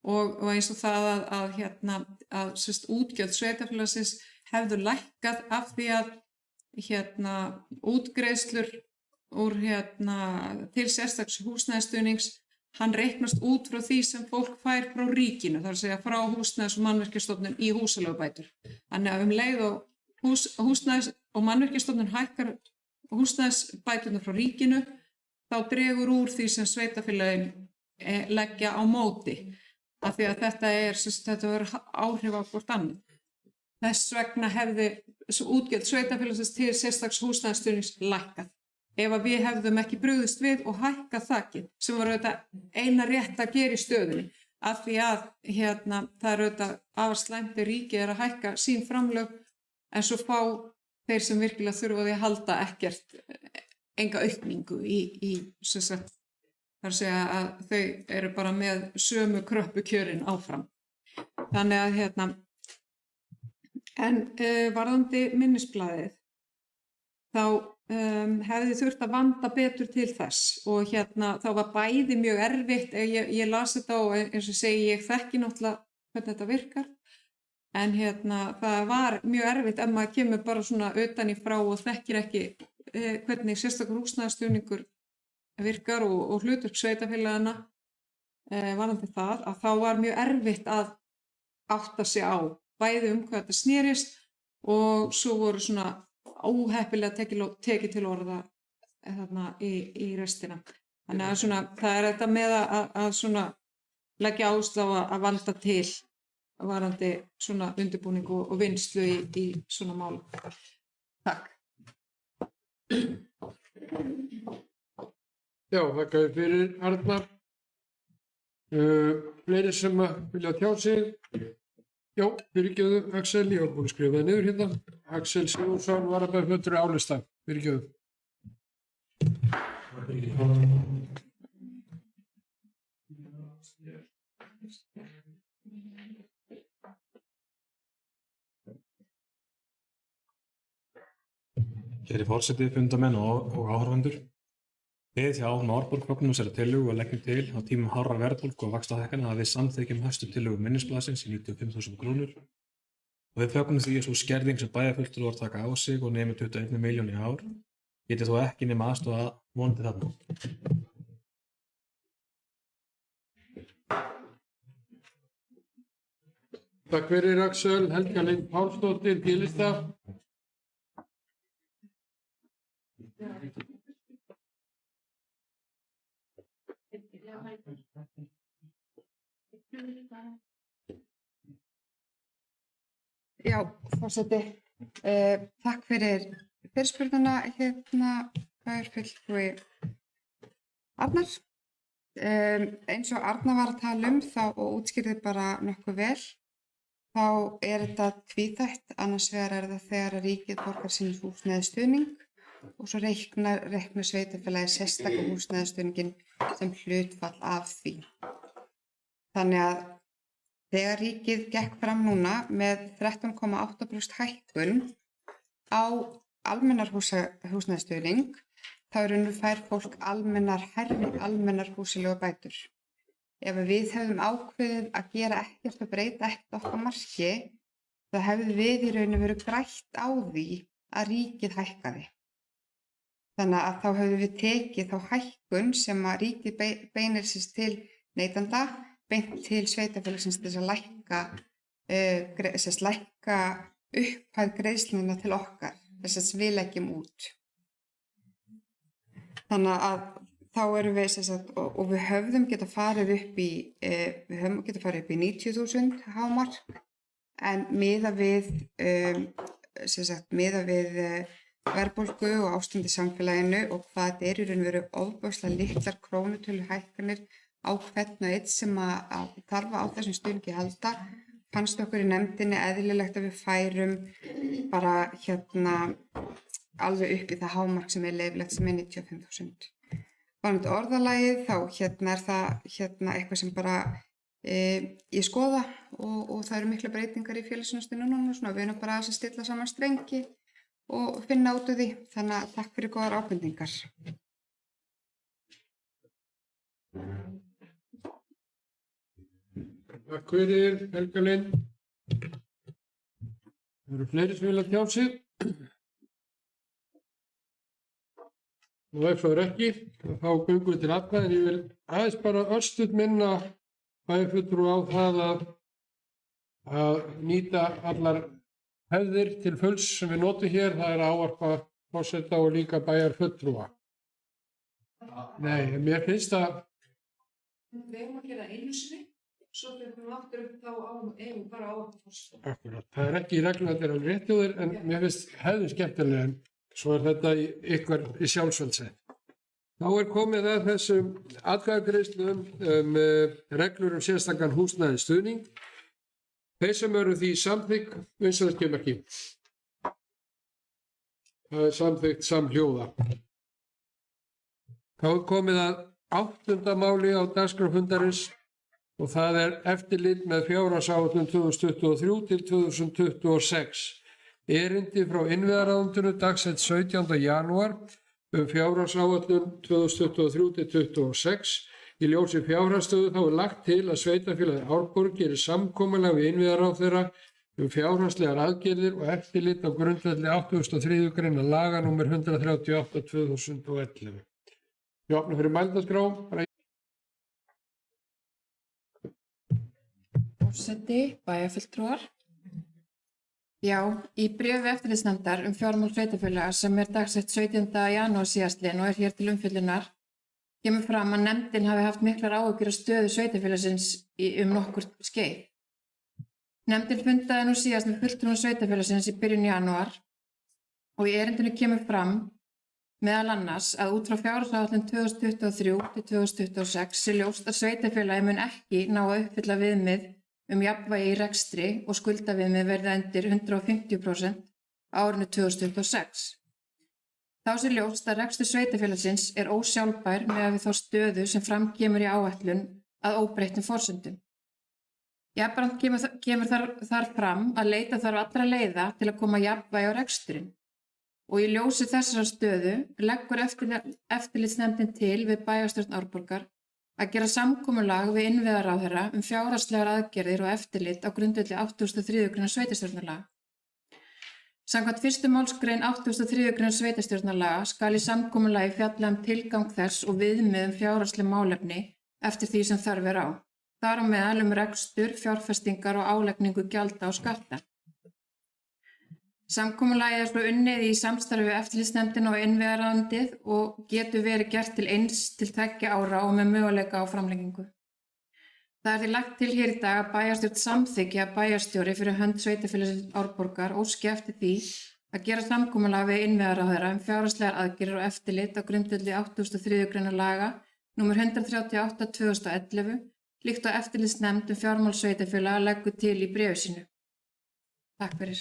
og eins og það að útgjöld sveitarfélagsins hefðu lækkað af því að útgreiðslur til sérstaks húsnæðisstuðnings hann reiknast út frá því sem fólk fær frá ríkinu, þar að segja frá Húsnæðis- og mannvirkjastofnun í húsaleigubætur. Þannig að leið og Húsnæðis- og mannvirkjastofnun hækkar húsnæðisbæturnar frá ríkinu, þá dregur úr því sem sveitarfélögin leggja á móti, af því að þetta verður áhrif á hvort annað. Þess vegna hefði útgjöld sveitarfélagsins til sérstaks húsnæðisstuðnings lækkað. Ef að við hefðum ekki brugðist við og hækkað þakið, sem var auðvitað eina rétt að gera í stöðunni, af því að það er auðvitað afar slæmt ef ríkið er að hækka sín framlög, en svo fá þeir sem virkilega þurfa því að halda ekkert, enga aukningu þar að segja að þau eru bara með sömu kröppu kjörin áfram. Þannig að en varðandi minnisblaðið, þá hefði þurft að vanda betur til þess og þá var bæði mjög erfitt, ég las þetta og eins og segi ég þekki náttúrulega hvernig þetta virkar, en það var mjög erfitt ef maður kemur bara svona utan í frá og þekkir ekki hvernig sérstakur húsnæðisstuðningur virkar og hlutverk sveitarfélagana varðandi það, að þá var mjög erfitt að átta sig á bæði hvað þetta snerist og svo voru svona óheppilega tekið til orða í restina. Þannig að það er þetta með að leggja áherslu á að valda til varandi svona undirbúning og vinnslu í svona mál. Takk. Já, þakka þér fyrir, Arnar. Fleiri sem vilja tjá sig? Já, fyrirgefðu, Axel, ég var búinn að skrifa það niður hérna. Axel Sigurðsson, varabæjarfulltrúi Álista. Fyrirgefðu. Kæri forseti, fundamenn og áhorfendur. Við hjá Árborg fögnum þessari tillögu og leggjum til á tímum hárra verðbólgu og vaxtahækkana að við samþykkjum hæstu tillögu minnisblaðsins í 95.000 krónur. Og við fögnum því að sú skerðing sem bæjarfulltrúar taka á sig og nemi 21 milljón í ár geti þó ekki nema aðstoða vonandi þarna. Takk fyrir, Axel. Helga Lind Pálsdóttir, G-lista. Já, forseti. Takk fyrir fyrirspurnina bæjarfulltrúi Arnar. Eins og Arnar var að tala þá og útskýrði bara nokkuð vel, þá þetta tvíþætt. Annars vegar það þegar ríkið borgar sín húsnæðisstuðning og svo reiknar sveitarfélagið sérstaka húsnæðisstuðninginn sem hlutfall af því. Þannig að þegar ríkið gekk fram núna með 13,8% hækkun á almennar húsnæðisstuðning, þá fær fólk almennar húsaleigubætur. Ef við hefðum ákveðið að gera ekkert og breyta ekkert okkar marki, þá hefðum við í raun verið grætt á því að ríkið hækkaði. Þannig að þá hefðum við tekið þá hækkun sem að ríkið beinir sér til neytenda, beint til sveitarfélagsins til að lækka upphæð greiðsluna til okkar, þess að við leggjum út. Þannig að þá erum við, og við höfðum getað farið upp í 90.000 hámark, en miðað við verðbólgu og ástand í samfélaginu og hvað þetta í raun og veru ofboðslega litlar krónutölu hækkanir á hvern og einn sem að þarf á þessum stuðningi að halda, fannst okkur í nefndinni eðlilegt að við færum bara alveg upp í það hámark sem leyfilegt sem 95.000. Varðandi orðalagið þá það eitthvað sem bara ég skoða og það eru mikla breytingar í félagsþjónustu núna og svona, við erum bara að stilla saman strengi og finna út úr því. Þannig að takk fyrir góðar ábendingar. Takk fyrir, Helga Lind. Það eru fleiri sem vilja tjá sig. Og ef svo ekki, þá göngum við til atkvæða, en ég vil aðeins bara örstutt minna bæjarfulltrúa á það að nýta allar hefðir til fulls sem við notum hér. Það er að ávarpa forseta og líka bæjarfulltrúa. Nei, mér finnst að Við eigum að gera einu sinni, svo þegar við aftur upp þá eigum bara á að forseta. akkurat, það er ekki í reglum að þetta er alveg rétt hjá þér, en mér finnst hefðin skemmtilega, en svo er þetta í sjálfsvaldssett. Þá er komið að þessum atkvæðagreiðslum reglur sérstakan húsnæðisstuðning. Þeir sem eru því samþykk, vinsælast kemur ekki. Það er samþykkt samhljóða. Þá er komið að 8. máli á dagskrá fundarins og það er eftirlit með fjárhagsáætlun 2023 til 2026. Erindi frá innviðaráðuneytinu dagsett 17. janúar fjárhagsáætlun 2023 til 2026. Í ljósi fjárhagsstöðu þá er lagt til að sveitarfélagið Árborg gerir samkomulag við innviðaráðherra fjárhagslegar aðgerðir og eftirlit á grundvelli 83. grein laga nr. 138/2011. Ég opna fyrir mælendaskrá. Forseti, bæjarfulltrúar. Já, í bréfi eftirlitsnefndar fjármál sveitarfélaga sem dagsett 17. janúar síðastliðinn og hér til umfjöllunar kemur fram að nefndin hafi haft miklar áhyggjur af stöðu sveitarfélagsins nokkurt skeið. Nefndin fundaði nú síðast með fulltrúum sveitarfélagsins í byrjun janúar og í erindinu kemur fram meðal annars að út frá fjárhagsáætlun 2023 til 2026 sé ljóst að sveitarfélagi mun ekki ná að uppfylla viðmið jafnvægi í rekstri og skuldaviðmið verða undir 150% á árinu 2026. Þá sé ljóst að rekstur sveitarfélagsins ósjálfbær miðað við þá stöðu sem fram kemur í áætlun að óbreyttum forsendum. Jafnframt kemur þar fram að leita þarf allra leiða til að koma jafnvægi á reksturinn og í ljósi þessara stöðu leggur eftirlitsnefndin til við bæjarstjórn Árborgar að gera samkomulag við innviðaráðherra fjárhagslegar aðgerðir og eftirlit á grundvelli 83. greinar sveitarstjórnarlaga. Samkvæmt 1. málsgrein 83. greinar sveitarstjórnarlaga skal í samkomulagi fjalla tilgang þess og viðmið fjárhagsleg málefni eftir því sem þörf á. Þar á meðal rekstur, fjárfestingar og álagningu gjalda og skatta. Samkomulagið svo unnið í samstarfi við eftirlitsnefndina og innviðaráðuneytið og getur verið gert til 1 til 2 ára og með möguleika á framlengingu. Það því lagt til hér í dag að bæjarstjórn samþykki að bæjarstjóri fyrir hönd sveitarfélagsins Árborgar óski eftir því að gera samkomulag við innviðaráðherra fjárhagslegar aðgerðir og eftirlit á grundvelli 83. greinar laga nr. 138/2011 líkt á eftirlitsnefnd fjármál sveitarfélaga leggur til í bréfi sínu. Takk fyrir.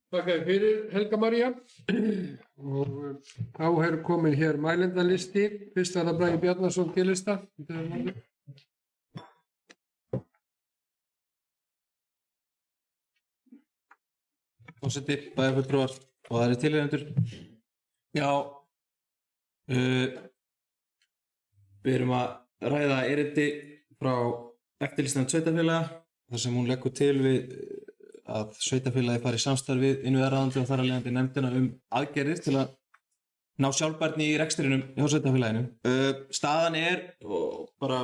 Þakka þér fyrir, Helga María. Og þá komin hér mælendalisti. Fyrst það Bragi Bjarnason til lista. Forseti, bæjarfulltrúar og aðrir tilheyrendur. Já, við erum að ræða erindi frá eftirlitsnefnd sveitarfélaga þar sem hún leggur til við að sveitarfélagi fari í samstarf við innviðaráðuneytið og þar af leiðandi nefndina aðgerðir til að ná sjálfbærni í rekstrinum hjá sveitarfélaginu. Staðan og bara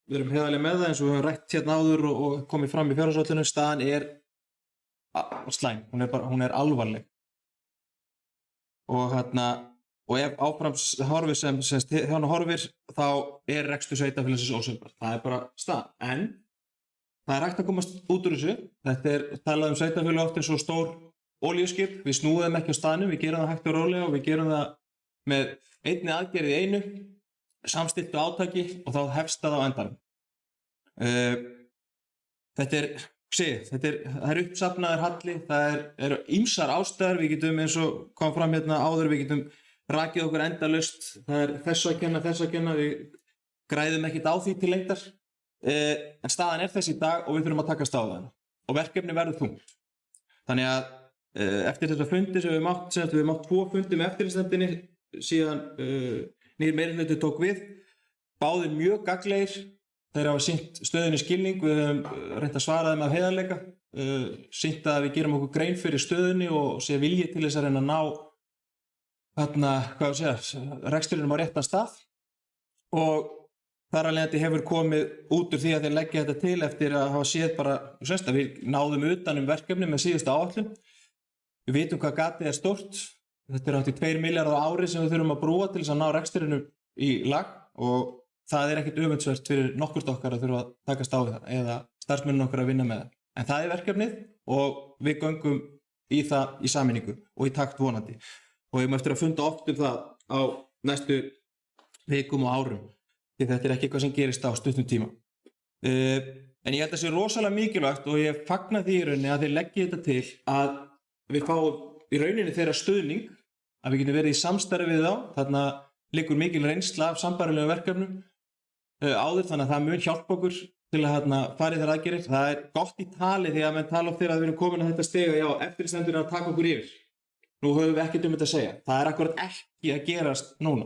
við erum heiðarlega með það eins og við höfum rætt hérna áður og komið fram í fjárhagsáætlunum, staðan slæm, hún alvarleg. Og ef áfram horfir sem hérna horfir, þá rekstur sveitarfélagsins ósjálfbær. Það bara staðan. En það hægt að komast út úr þessu. Þetta talað sveitarfélag oft eins og stór olíuskip. Við snúum þeim ekki á staðnum, við gerum það hægt og rólega og við gerum það með einni aðgerð í einu, samstilltu átaki og þá hefst það á endanum. Það uppsafnaður halli, það eru ýmsar ástæður, við getum eins og kom fram hérna áður, við getum rakið okkur endalaust, það þessu að kenna, við græðum ekkert á því til lengdar, en staðan þess í dag og við þurfum að takast á það og verkefni verður þungt. Þannig að eftir þessa fundi sem við höfum átt 2 fundi með eftirlitsnefndinni síðan nýr meirihluti tók við, báðir mjög gagnlegir. Þeir hafa sýnt stöðunni skilning, við höfum reynt að svara þeim af heiðarleika, sýnt að við gerum okkur grein fyrir stöðunni og sé vilji til þess að reyna að ná rekstrinum á réttan stað og þar af leiðandi hefur komið út úr því að þeir leggja þetta til eftir að hafa séð bara, að við náðum utan verkefni með síðustu áætlun. Við vitum hvað gatið stórt, þetta hátt í 2 milljarðar á ári sem við þurfum að brúa til þess að ná rekstrinum í lag og það ekkert öfundsvert fyrir nokkurt okkar að þurfa að takast á það eða starfsmönnum okkar að vinna með það. En það verkefnið og við göngum í það í sameiningu og í takt vonandi. Og við höfum eftir að funda oft það á næstu vikum og árum. Því þetta ekki eitthvað sem gerist á stuttum tíma. En ég held að það sé rosalega mikilvægt og ég fagna því í rauninni að þeir leggja þetta til að við fáum í rauninni þeirra stuðning, að við getum verið í samstarfi við þá. Þarna liggur mikil reynsla af sambærilegum verkefnum áður, þannig að það mun hjálpa okkur til að fara í þær aðgerðir. Það gott í tali því að menn tala oft þegar að við erum komin að þetta stiga, já, eftirlitsnefndin að taka okkur yfir. Nú höfum við ekkert þetta að segja. Það akkurat ekki að gerast núna.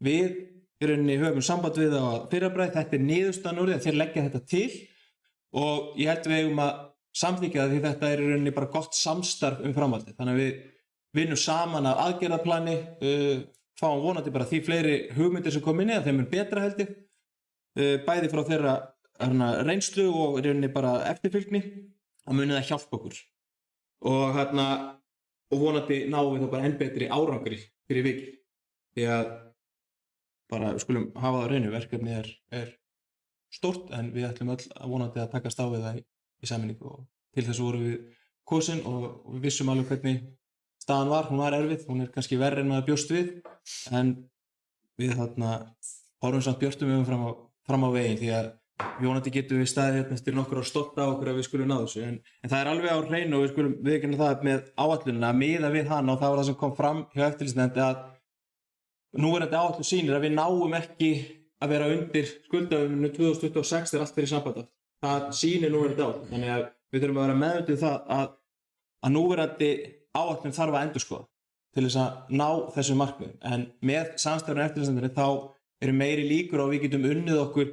Við í rauninni höfum samband við á fyrrabræði, þetta niðurstaðan úr því að þeir leggja þetta til og ég held við eigum að samþykkja það því þetta í rauninni bara gott samstarf framhaldið. Þannig að við vinnum saman af aðgerðaplani, fáum vonandi bara því fleiri hugmyndir sem kom inn í að þeim betra held ég, bæði frá þeirra reynslu og í rauninni bara eftirfylgni og munið að hjálpa okkur. Og vonandi náum við þá bara enn betri árangri fyrir vikið. Því að bara við skulum hafa það á hreinu, verkefni er stórt en við ætlum öll að vonandi að takast á við það í sameiningu og til þess vorum við kosin og við vissum alveg hvernig staðan var, hún var erfið, hún er kannski verri en maður bjóst við en við horfum samt björtum við fram á veginn því að vonandi getum við staðið hérna eftir nokkur ár stolt af okkur að við skulum ná þessu en það er alveg á hreinu og við skulum viðurkenna það með áætlunina að miða við hana og það var það sem kom fram hjá eftirlitsnefnd að núverandi áætlun sýnir að við náum ekki að vera undir skuldauminu 2026 þegar allt fyrir samband það sýnir núverandi áætlun þannig að við þurfum að vera meðvituð það að núverandi áætlun þarf að endurskoða til þess að ná þessu markmiðum en með samstarfinu eftirlitsnefndinni þá eru meiri líkur á að við getum unnið okkur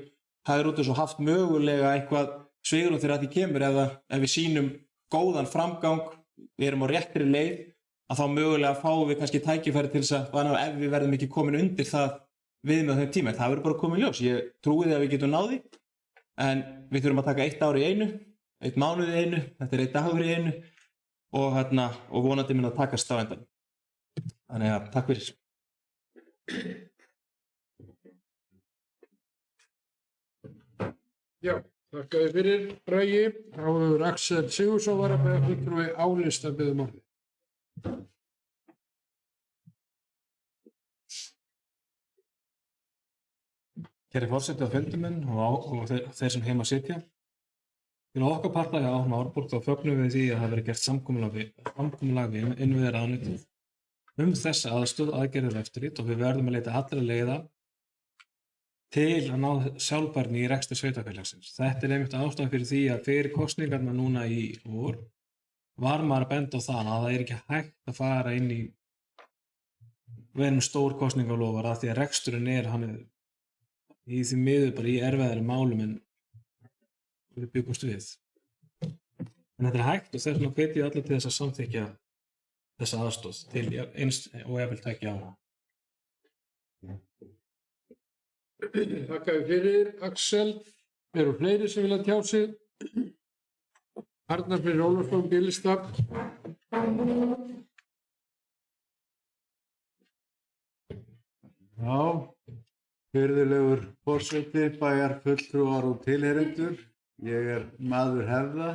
hægur út og haft mögulega eitthvað svigrúm þegar því kemur ef við sýnum góðan framgang, við erum á réttri leið að þá mögulega fáum við kannski tækifæri til þess að ef við verðum ekki komin undir það við með þeim tíma. Það verður bara komið ljós. Ég trúi því að við getum náði en við þurfum að taka 1 ár í einu, 1 mánuð í einu, þetta er 1 dagur í einu og vonandi mun að takast á endanum. Þannig að takk fyrir. Já, þakka þér fyrir, Bragi. Þá hefur Axel Sigurðsson varafulltrúi álist að biðja orðið. Kæri forseti og fundarmenn og þeir sem heima sitja. Til okkar parta hjá Árborg þá fögnum við því að það verið gert samkomulag við innviðaráðuneytið þessa aðstoð aðgerðir eftirlit og við verðum að leita allra leiða til að ná sjálfbærni í rekstri sveitarfélagsins. Þetta er einmitt ástæðan fyrir því að fyrir kosningarna núna í vor var maður að benda á það að það er ekki hægt að fara inn í verðum stór kosningalofar að því að reksturinn hann er í því miður bara í erfiðari málum en við byggumst við. En þetta er hægt og þess vegna hvet ég alla til þess að samþykkja þessa aðstoð til eins og jafnvel tækja á hana. Þakka þér fyrir, Axel. Eru fleiri sem vilja tjá sig? Arnar Freyr Ólafsson, Bílstaf. Já, virðulegur forseti, bæjarfulltrúar og tilheyrendur. Ég er maður hefða.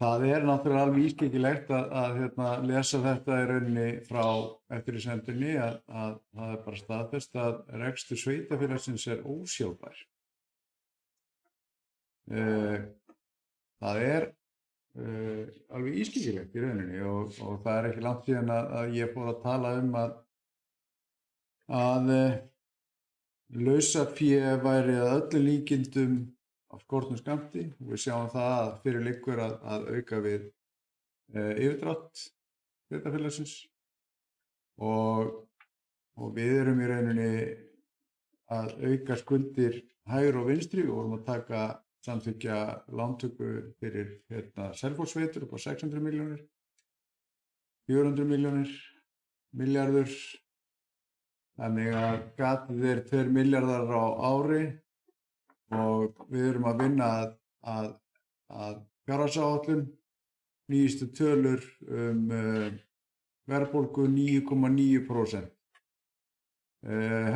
Það er náttúrulega alveg ískikilegt að lesa þetta í rauninni frá eftirlitsnefndinni að það er bara staðfest að rekstur sveitarfélagsins er ósjálfbær. Það er alveg ískikilegt í rauninni og það er ekki langt síðan að ég fór að tala að lausafé væri að öllu líkindum á skornum skammti og við sjáum það að fyrir liggur að auka við yfirdrátt sveitarfélagsins og við erum í rauninni að auka skuldir hægri og vinstri og vorum að samþykkja lántöku fyrir Selfosssveitur upp á 600 milljónir, 400 milljarður, þannig að gatið er 2 milljarðar á ári og við erum að vinna að fjárhagsáætlun, nýjustu tölur verðbólgu 9,9%.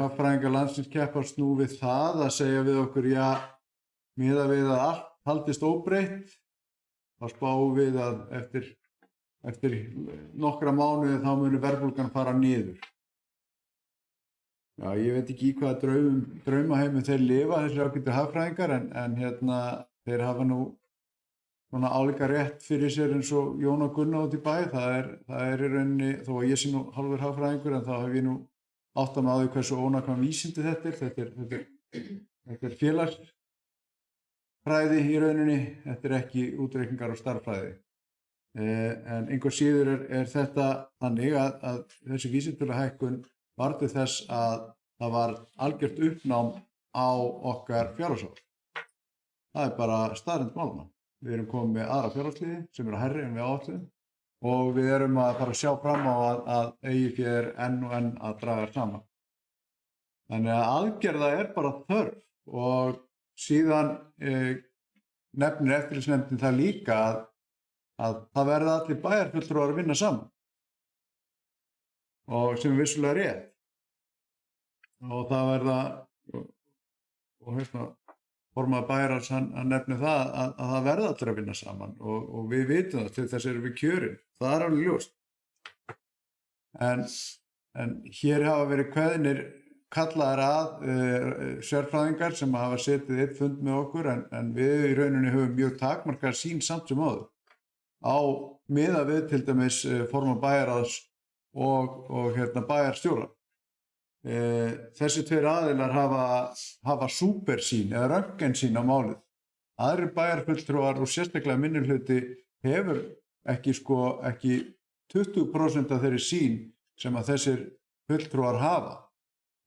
Hagfræðingar landsins keppast nú við það að segja við okkur, miðað við að allt haldist óbreytt, þá spáum við að eftir nokkra mánuði þá muni verðbólgan fara niður. Já, ég veit ekki í hvaða draumaheimum þeir lifa, þessir ágætu hagfræðingar, en þeir hafa nú svona álíka rétt fyrir sér eins og Jón og Gunnar út í bæ. Það er í rauninni, þó að ég sé nú hálfur hagfræðingur, en þá hef ég nú áttað mig á því hversu ónákvæm vísindi þetta er. Þetta er félagsfræði í rauninni, þetta er ekki útreikningar og starffræði. En einhver síður er þetta þannig að þessi vísitöluhækkun varð til þess að það var algjört uppnám á okkar fjárhagsáætlun. Það er bara staðreynd málanna. Við erum komið með aðra fjárhagsliði sem eru hærri en við áætluðum og við erum að fara að sjá fram á að EIF er enn og enn að draga saman. Þannig að aðgerða er bara þörf og síðan nefnir eftirlitsnefndin það líka að það verða allir bæjarfulltrúar að vinna saman. og sem er vissulega rétt. Og það verða, og hérna, formaður bæjarráðs hann nefnir það að það verða allir að vinna saman og við vitum það, til þess erum við kjörin. Það er alveg ljóst. En hér hafa verið kveðnir kallaðir að sérfræðingar sem hafa setið eitt fund með okkur en við í rauninni höfum mjög takmarkað sín samt sem áður á miðað við til dæmis formann bæjarráðs og hérna bæjarstjóra. Þessi tveir aðilar hafa súpersýn eða röntgensýn á málið. Aðrir bæjarfulltrúar og sérstaklega minnihluti hefur ekki 20% af þeirri sýn sem að þessir fulltrúar hafa.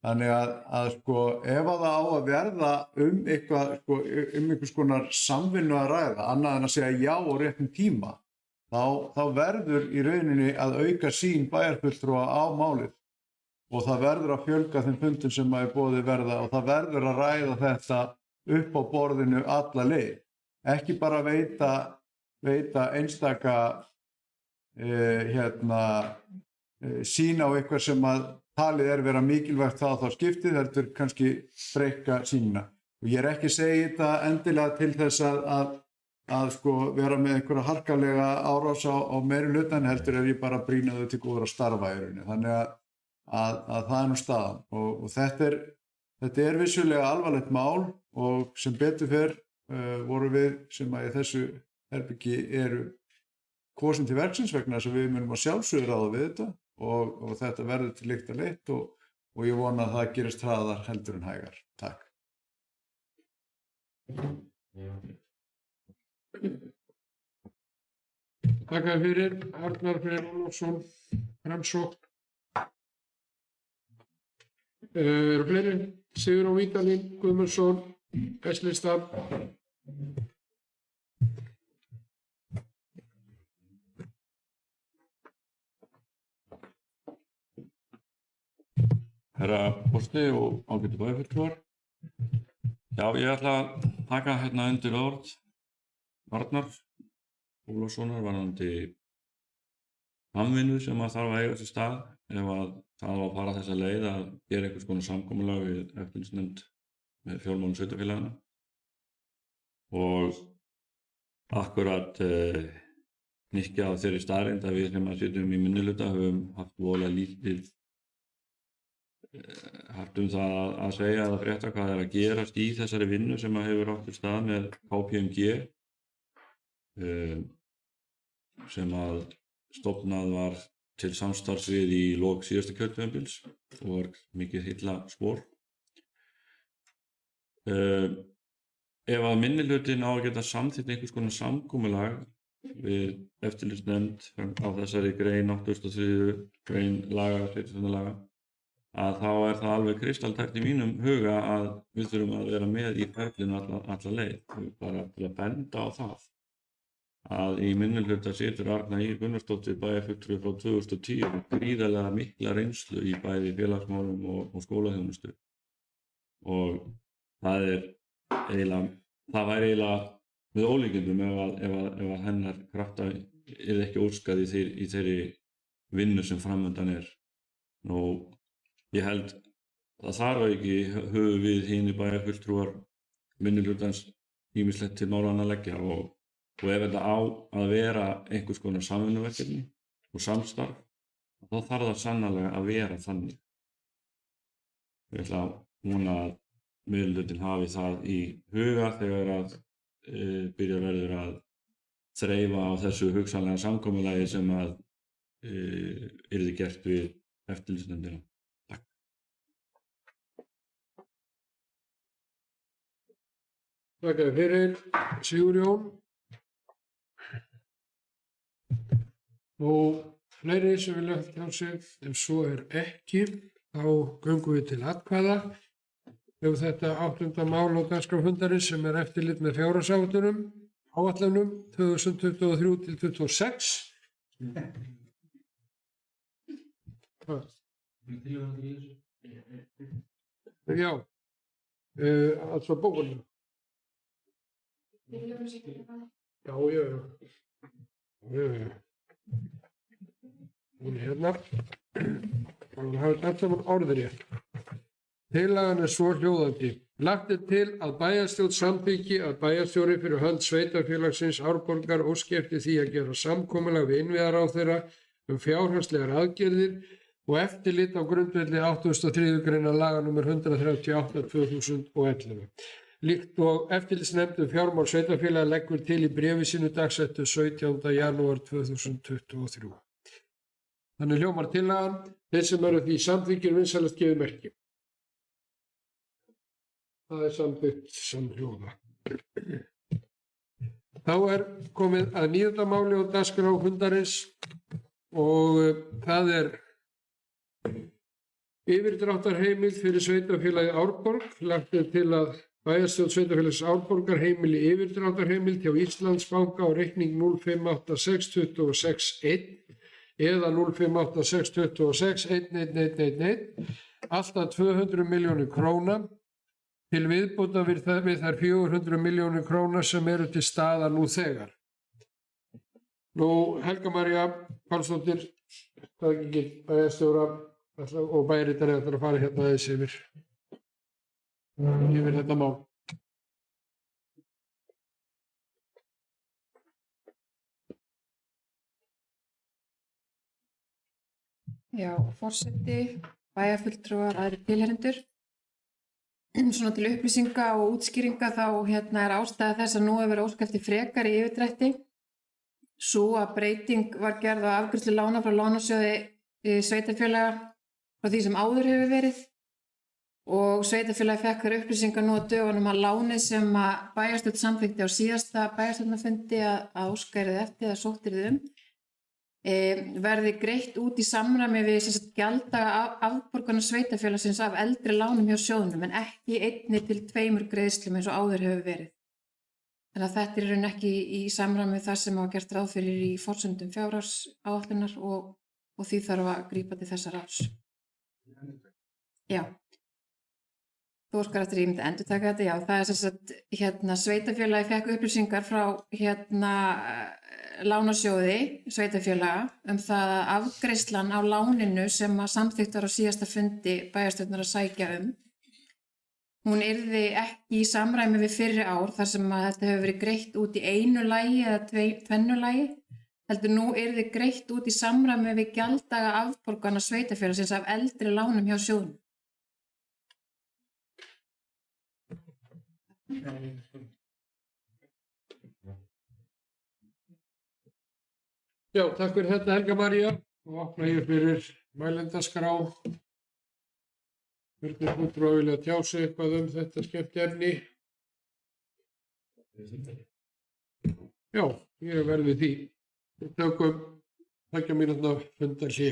Þannig að ef að það á að verða eitthvað, einhvers konar samvinnu að ræða, annað en að segja já á réttum tíma, þá verður í rauninni að auka sýn bæjarfulltrúa á málið og það verður að fjölga þeim fundum sem að boðið verða og það verður að ræða þetta upp á borðinu alla leið. Ekki bara veita einstaka sýn á eitthvað sem að talið er vera mikilvægt það þá skiptið, heldur kannski breyka sýnina. Og ég ekki að segja þetta endilega til þess að vera með einhverja harkalega árás á meiri hlutan, heldur ég bara að brýna þau til góðra starfa í rauninni. Þannig að það er nú staðan. Og þetta er vissulega alvarlegt mál og sem betur fer voru við sem að í þessu herbyggi eru kosin til verksins vegna þess að við munum að sjálfsögðu ráða við þetta og þetta verður til lykta leitt og ég vona að það gerist hraðar heldur en hægar. Takk. Takk fyrir, Arnar Freyr Ólafsson, Framsókn. Eru fleiri? Sigurjón Vídalín, Guðmundsson, S-listan. Herra Bosti og ágætu bæjarfulltrúar. Já, ég ætla að taka hérna undir orð Arnar Ólafssonar varðandi samvinnu sem að þarf að eiga sér stað ef að það á að fara þessa leið að gera einhvers konar samkomulag við eftirlitsnefnd með fjármálum sveitarfélaganna. Og akkurat hnykkja á þeirri staðreynd að við sem að sitjum í minnihluta höfum haft voðalega lítið haft það að segja eða frétta hvað er að gerast í þessari vinnu sem að hefur átt í stað með KPMG sem að stofnað var til samstarfs við í lok síðasta kjörtímabils og var mikið illa spor. Ef að minnihlutinn á að geta samþykkt einhvers konar samkomulag við eftirlitsnefnd á þessari grein 83. grein laga, sveitarstjórnarlaga, að þá er það alveg kristaltært í mínum huga að við þurfum að vera með í ferlinu alla leið. Bara til að benda á það að í minnihluta situr Arna Ýr Gunnarsdóttir bæjarfulltrúi frá 2010 með gríðarlega mikla reynslu í bæði félagsmálum og skólaþjónustu. Og það væri eiginlega með ólíkindum ef hennar krafta er ekki óskað í þeirri vinnu sem framundan er. Nú, ég held að þar að ekki höfum við hinir bæjarfulltrúar minnihlutans ýmislegt til málanna að leggja og ef þetta á að vera einhvers konar samvinnuverkefni og samstarf, þá þarf það sannarlega að vera þannig. Ég ætla að vona að minnihlutin hafi það í huga þegar að byrja verður að þreifa á þessu hugsanlega samkomulagi sem að yrði gert við eftirlitsnefndina. Takk fyrir, Sigurjón. Og fleiri sem vilja tjá sig, ef svo er ekki, þá göngum við til atkvæða. Ef þetta 8. mál á dagskrárfundarins sem er eftirlit með fjárhagsáætlunum, áætlunum 2023 til 2026. Já, altså bókunum. Já. Hún er hérna. króna. Það er allt saman orðrétt. Tillagan er svo hljóðandi. Lagt er til að bæjarstjórn samþykki að bæjarstjóri fyrir hönd sveitarfélagsins Árborgar óski eftir því að gera samkomulag við innviðaráðherra fjárhagslegar aðgerðir og eftirlit á grundvelli 83. grein laga nr. 138/2011. Líkt og eftirlitsnefnd fjármál sveitarfélaga leggur til í bréfi sínu dagsettu 17. janúar 2023. Þannig hljómar tillagan. Þeir sem eru því samþykkir vinsælast gefið merki. Það er samþykkt samhljóða. Þá er komið að 9. máli á dagskrá fundarins og það er yfirdráttarheimild fyrir sveitarfélagið Árborg. Lagt er til að bæjarstjórn sveitarfélags Árborgar heimili yfirdráttarheimild hjá Íslandsbanka á reikning 0586261 eða 05862611111 alltaf 200 milljónir króna til viðbótar við þær 400 milljónir króna sem eru til staðar nú þegar. Helga María Pálsdóttir, bæjarstjóra og bæjarritari ætlar að fara hérna aðeins yfir þetta mál. Já, forseti, bæjarfulltrúar, aðrir tilheyrendur. Svona til upplýsinga og útskýringa þá er ástæða þess að nú hefur verið óskað eftir frekari yfirdrætti. Sú að breyting var gerð á afgreiðslu lána frá lánasjóði sveitarfélaga frá því sem áður hefur verið og sveitarfélagi fekk þær upplýsingar nú á dögunum að lánið sem að bæjarstjórn samþykkti á síðasta bæjarstjórnarfundi að óskað yrði eftir eða sótt yrði verði greitt út í samræmi við gjalddaga afborgana sveitarfélagsins af eldri lánum hjá sjóðnum en ekki 1 til 2 greiðslum eins og áður hefur verið. Þannig að þetta er í raun ekki í samræmi við það sem var gert ráð fyrir í forsendum fjárhagsáætlunar og því þarf að grípa til þessa ráðs. Já. Þú óskar eftir ég myndi endurtaka þetta. Já, það er sveitarfélagi fekk upplýsingar frá lánasjóði sveitarfélaga það að afgreiðslan á láninu sem að samþykkt var á síðasta fundi bæjarstjórnar að sækja hún yrði ekki í samræmi við fyrri ár þar sem að þetta hefur verið greitt út í einu lagi eða tvennu lagi, heldur nú yrði greitt út í samræmi við gjalddaga afborgana sveitarfélagsins af eldri lánum hjá sjóðnum. Já, takk fyrir þetta Helga María og opna ég fyrir mælendaskrá. Hvernig fulltrúar vilja tjá sig eitthvað þetta skemmtiefni? Já, ég verði því. Við tökum 2 mínútna fundarhlé.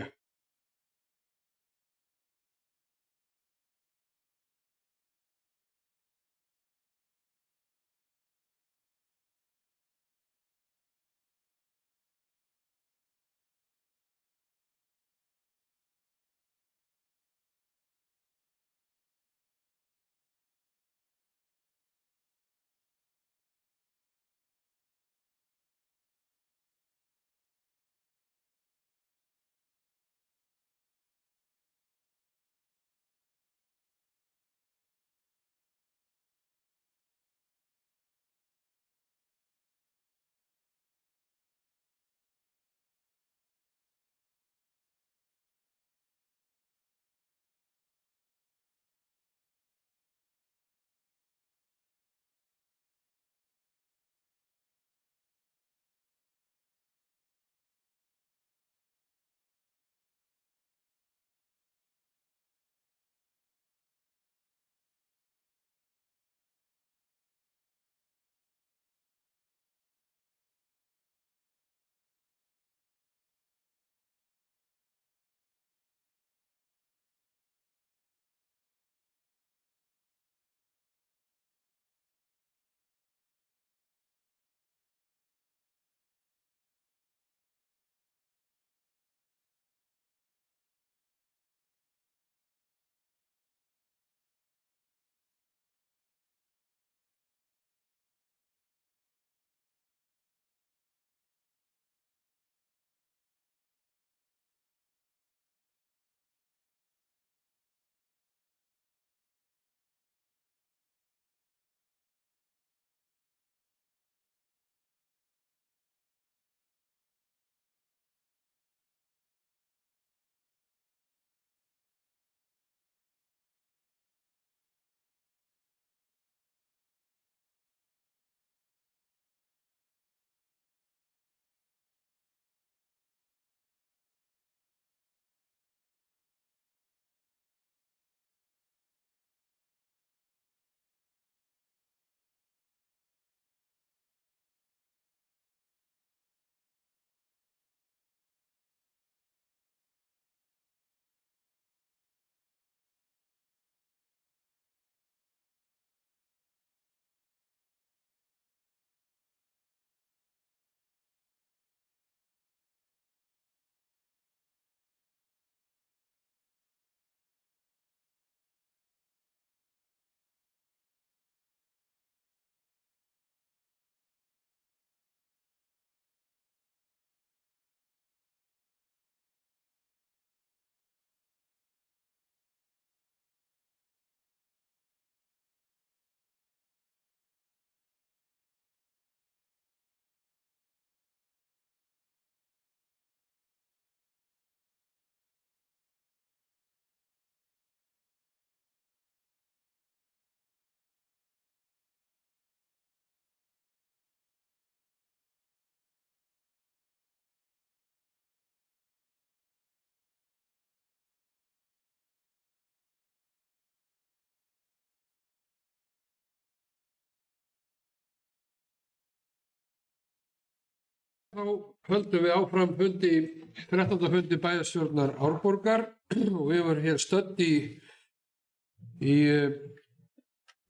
Þá höldum við áfram 13. fundi bæjarstjórnar Árborgar og við varum hér stödd í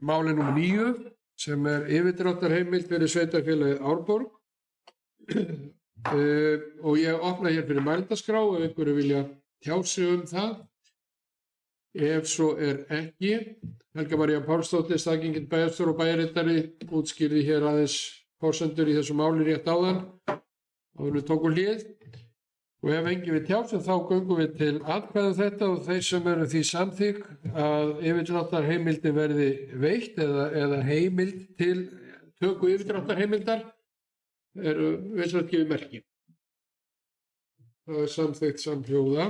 máli nr. 9 sem yfirdráttarheimild fyrir sveitarfélagið Árborg og ég opna hér fyrir mælendaskrá ef einhverju vilja tjá sig það. Ef svo ekki, Helga María Pálsdóttir, staðgengill bæjarstjóri og bæjarritari, útskýrði hér aðeins forsendur í þessu máli rétt áðan og við tókum hlið. Og ef enginn við tjá sig þá göngum við til atkvæða þetta og þeir sem eru því samþykk að yfirdráttarheimildin verði veitt eða heimild til töku yfirdráttarheimildar vil það gefa merki. Það samþykkt samhljóða.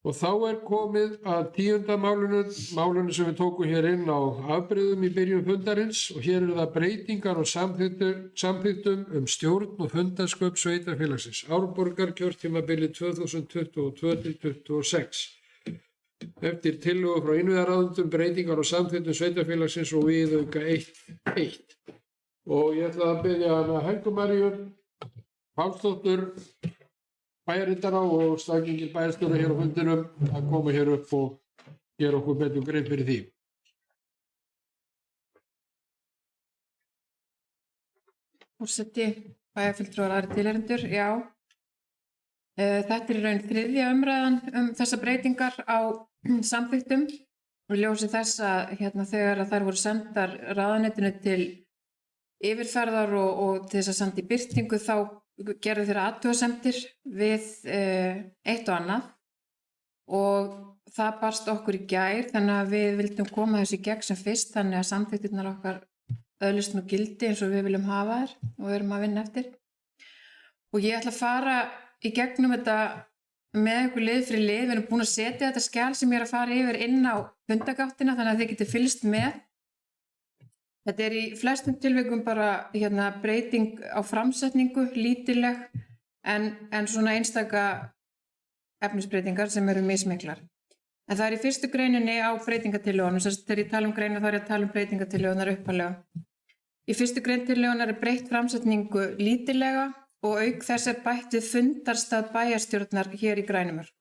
Og þá komið að 10. málinu sem við tókum hér inn á afbrigðum í byrjun fundarins og hér eru það breytingar og samþykktum stjórn og fundarsköp sveitarfélagsins Árborgar kjörtímabili 2022-26. Eftir tillögu frá innviðaráðuneytinu breytingar og samþykktum sveitarfélagsins og viðauka 1.1. Og ég ætla að biðja hana Helgu Maríu Pálsdóttur bæjarritara og staðgengill bæjarstjóra hér á fundinum að koma hér upp og gera okkur betur grein fyrir því. Forseti, bæjarfulltrúar, aðrir tilheyrendur, já. Þetta er í raun 3. umræðan þessar breytingar á samþykktum og ljósi þess að þegar þær voru sendar ráðuneytinu til yfirferðar og til þess að senda í birtingu þá gerðu þeirra athugasemdir við eitt og annað og það barst okkur í gær þannig að við vildum koma þessu í gegn sem fyrst þannig að samþykktirnar okkar öðlist nú gildi eins og við viljum hafa þær og erum að vinna eftir. Og ég ætla að fara í gegnum þetta með ykkur lið fyrir lið. Við erum búin að setja þetta skjal sem ég er að fara yfir inn á fundagáttina þannig að þið getið fylgst með. Þetta er í flestum tilvikum bara breyting á framsetningu, lítilleg, en svona einstaka efnisbreytingar sem eru mismiklar. En það er í fyrstu greininni á breytingatillögunum, þegar ég tala greina þá er ég að tala breytingatillögunar upphaflega. Í fyrstu grein tillögunar er breytt framsetningu lítillega og auk þess er bætt við fundarstað bæjarstjórnar hér í Grænumörk.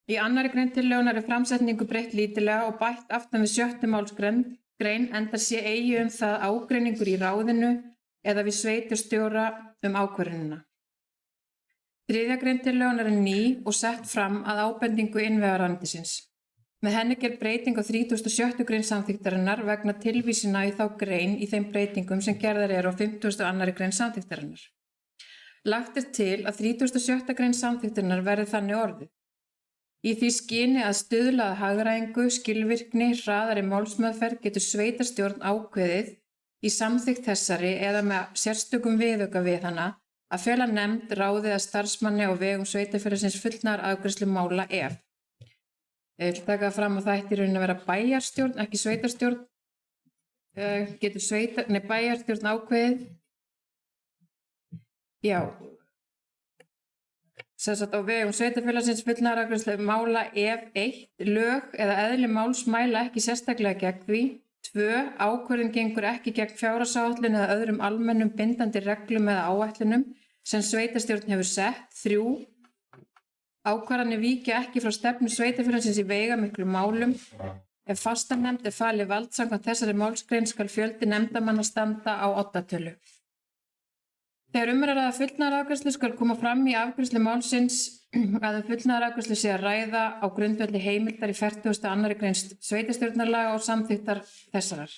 Í annarri grein tillögunar er framsetningu breytt lítillega og bætt aftan við 7. málsgrein enda sé eigi það ágreiningur í ráðinu eða við sveitarstjóra ákvörðunina. 3. grein tillögunnar er ný og sett fram að ábendingu innviðaráðuneytisins. Með henni gerð breyting á 36. grein samþykktarinnar vegna tilvísina í þá grein í þeim breytingum sem gerðar eru á 52. grein samþykktarinnar. Lagt er til að 36. grein samþykktarinnar verði þannig orðið. Í því skyni að stuðla að hagræðingu, skilvirkni, hraðari málsmeðferð getur sveitarstjórn ákveðið í samþykkt þessari eða með sérstökum viðauka við hana að fela nefnd ráðið að starfsmanni á vegum sveitarfélagsins fullnaðar afgreiðslu mála ef. Ég vil taka fram að það ætti í rauninni að vera bæjarstjórn, ekki sveitarstjórn. Getur bæjarstjórn ákveðið. Já. Á vegum sveitarfélagsins fullnaðar afgreiðslu mála ef 1. lög eða eðli máls mæla ekki sérstaklega gegn því. 2. Ákvörðun gengur ekki gegn fjárhagsáætlun eða öðrum almennum bindandi reglum eða áætlunum sem sveitarstjórn hefur sett. 3. Ákvarðanir víkja ekki frá stefnu sveitarfélagsins í veigamiklu málum. Ef fastanefnd er falið vald samkvæmt þessari málsgrein skal fjöldi nefndarmanna standa á 8 tölu. Þegar er að ræða fullnaðarafgreiðslu skal koma fram í afgreiðslu málsins að fullnaðarafgreiðslu sé að ræða á grundvelli heimildar í 42. grein sveitarstjórnarlaga og samþykktar þessarar.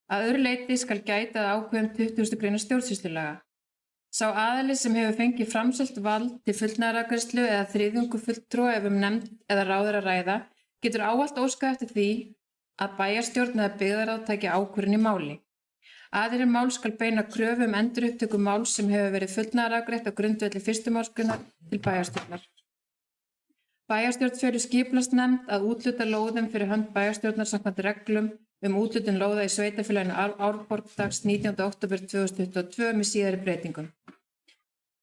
Að öðru leyti skal gæta að ákveðum 20. grein stjórnsýslulaga. Sá aðili sem hefur fengið framselt vald til fullnaðarafgreiðslu eða þriðjungu fulltrúa ef nefnd eða ráð að ræða getur ávallt óskað eftir því að bæjarstjórn eða byggðarráð taki ákvörðun í máli. Aðrir mál skal beina kröfu endurupptöku máls sem hefur verið fullnaðarafgreitt á grundvelli 1. málsgreinar til bæjarstjórnar. Bæjarstjórn felur skipulagsnefnd að úthluta lóðum fyrir hönd bæjarstjórnar samkvæmt reglum úthlutun lóða í sveitarfélaginu Árborg dags 19. október 2022 með síðari breytingum.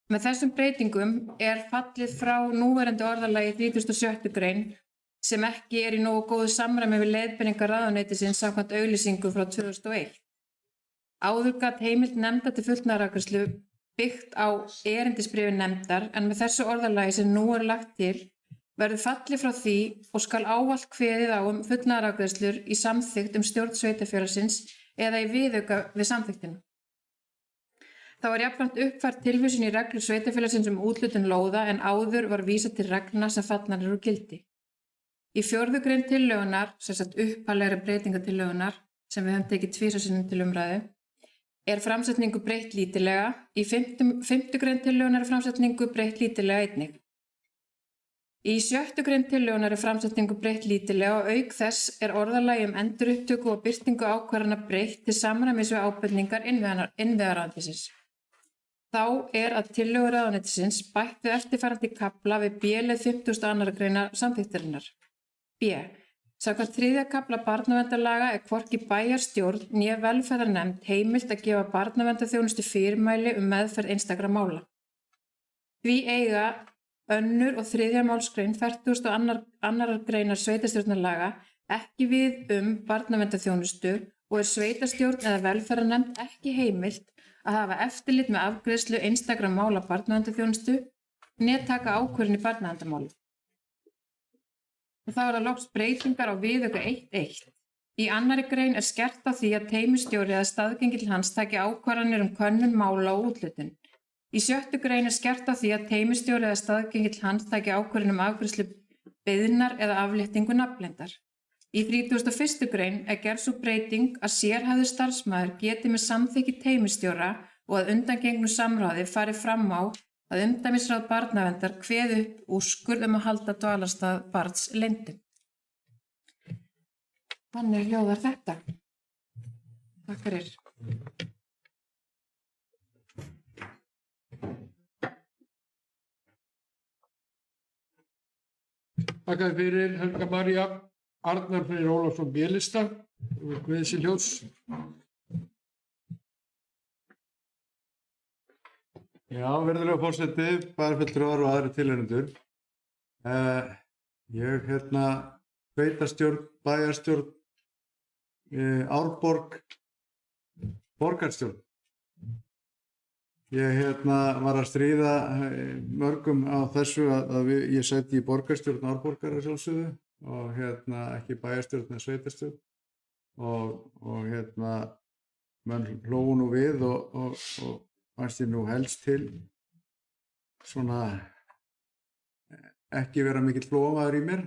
Með þessum breytingum er fallið frá núverandi orðalagi 36. grein sem ekki er í nógu góðu samræmi við leiðbeiningar ráðuneytisins samkvæmt auglýsingu frá 2001. Áður gat heimild nefnda til fullnaðarafgreiðslu byggt á erindisbréfi nefndar en með þessu orðalagi sem nú er lagt til verður fallið frá því og skal ávallt kveðið á fullnaðarafgreiðslur í samþykkt stjórn sveitarfélagsins eða í viðauka við samþykktina. Þá er jafnframt uppfært tilvísun í reglur sveitarfélagsins úthlutun lóða en áður var vísað til reglna sem fallnar eru úr gildi. Í 4. grein tillögunnar, sem sagt upphaflegri breytingatillögunnar, sem við höfum tekið 2 sinnum til umræðu, er framsetningu breytt lítillega. Í 5. grein tillögunnar er framsetningu breytt lítillega einnig. Í 7. grein tillögunnar er framsetningu breytt lítillega og auk þess er orðalagi endurupptöku og birtingu ákvarðana breytt til samræmis við ábendingar innviðaráðuneytisins. Þá er að tillögu ráðuneytisins bætt við eftirfarandi kafla við B-lið 52. greinar samþykktarinnar. B. Samkvæmt 3. kafla barnaverndarlaga er hvorki bæjarstjórn né velferðarnefnd heimilt að gefa barnaverndarþjónustu fyrirmæli meðferð einstakra mála. Því eiga 2. og 3. málsgrein 42. greinar sveitarstjórnarlaga ekki við barnaverndarþjónustu og er sveitarstjórn eða velferðarnefnd ekki heimilt að hafa eftirlit með afgreiðslu einstakra mála barnaverndarþjónustu né taka ákvörðun í barnaverndarmáli. Og þá er það loks breytingar á viðauka 1.1. Í 2. grein er skert á því að teymisstjóri eða staðgengill hans taki ákvarðanir könnun mála og úthlutun. Í 7. grein er skert á því að teymisstjóri eða staðgengill hans taki ákvörðun afgreiðslu beiðnar eða afléttingu nafnleyndar. Í 31. grein er gerð sú breyting að sérhæfður starfsmaður geti með samþykki teymisstjóra og að undangengnu samráði fari fram á að umdæmisráð barnaverndar kveði upp úrskurð að halda dvalarstað barns leyndum. Þannig hljóðar þetta. Takk fyrir. Takk fyrir Helga María. Arnar Freyr Ólafsson B-lista, Guðsi Ljóts. Já, virðulegur forseti, bæjarfulltrúar og aðrir tilheyrendur. Ég sveitarstjórn, bæjarstjórn, Árborg, borgarstjórn. Ég var að stríða mörgum á þessu að ég sæti í borgarstjórn Árborgar að sjálfsögðu og ekki bæjarstjórn eða sveitarstjórn og menn hlógu nú við og fannst ég nú helst til svona ekki vera mikill flóamaður í mér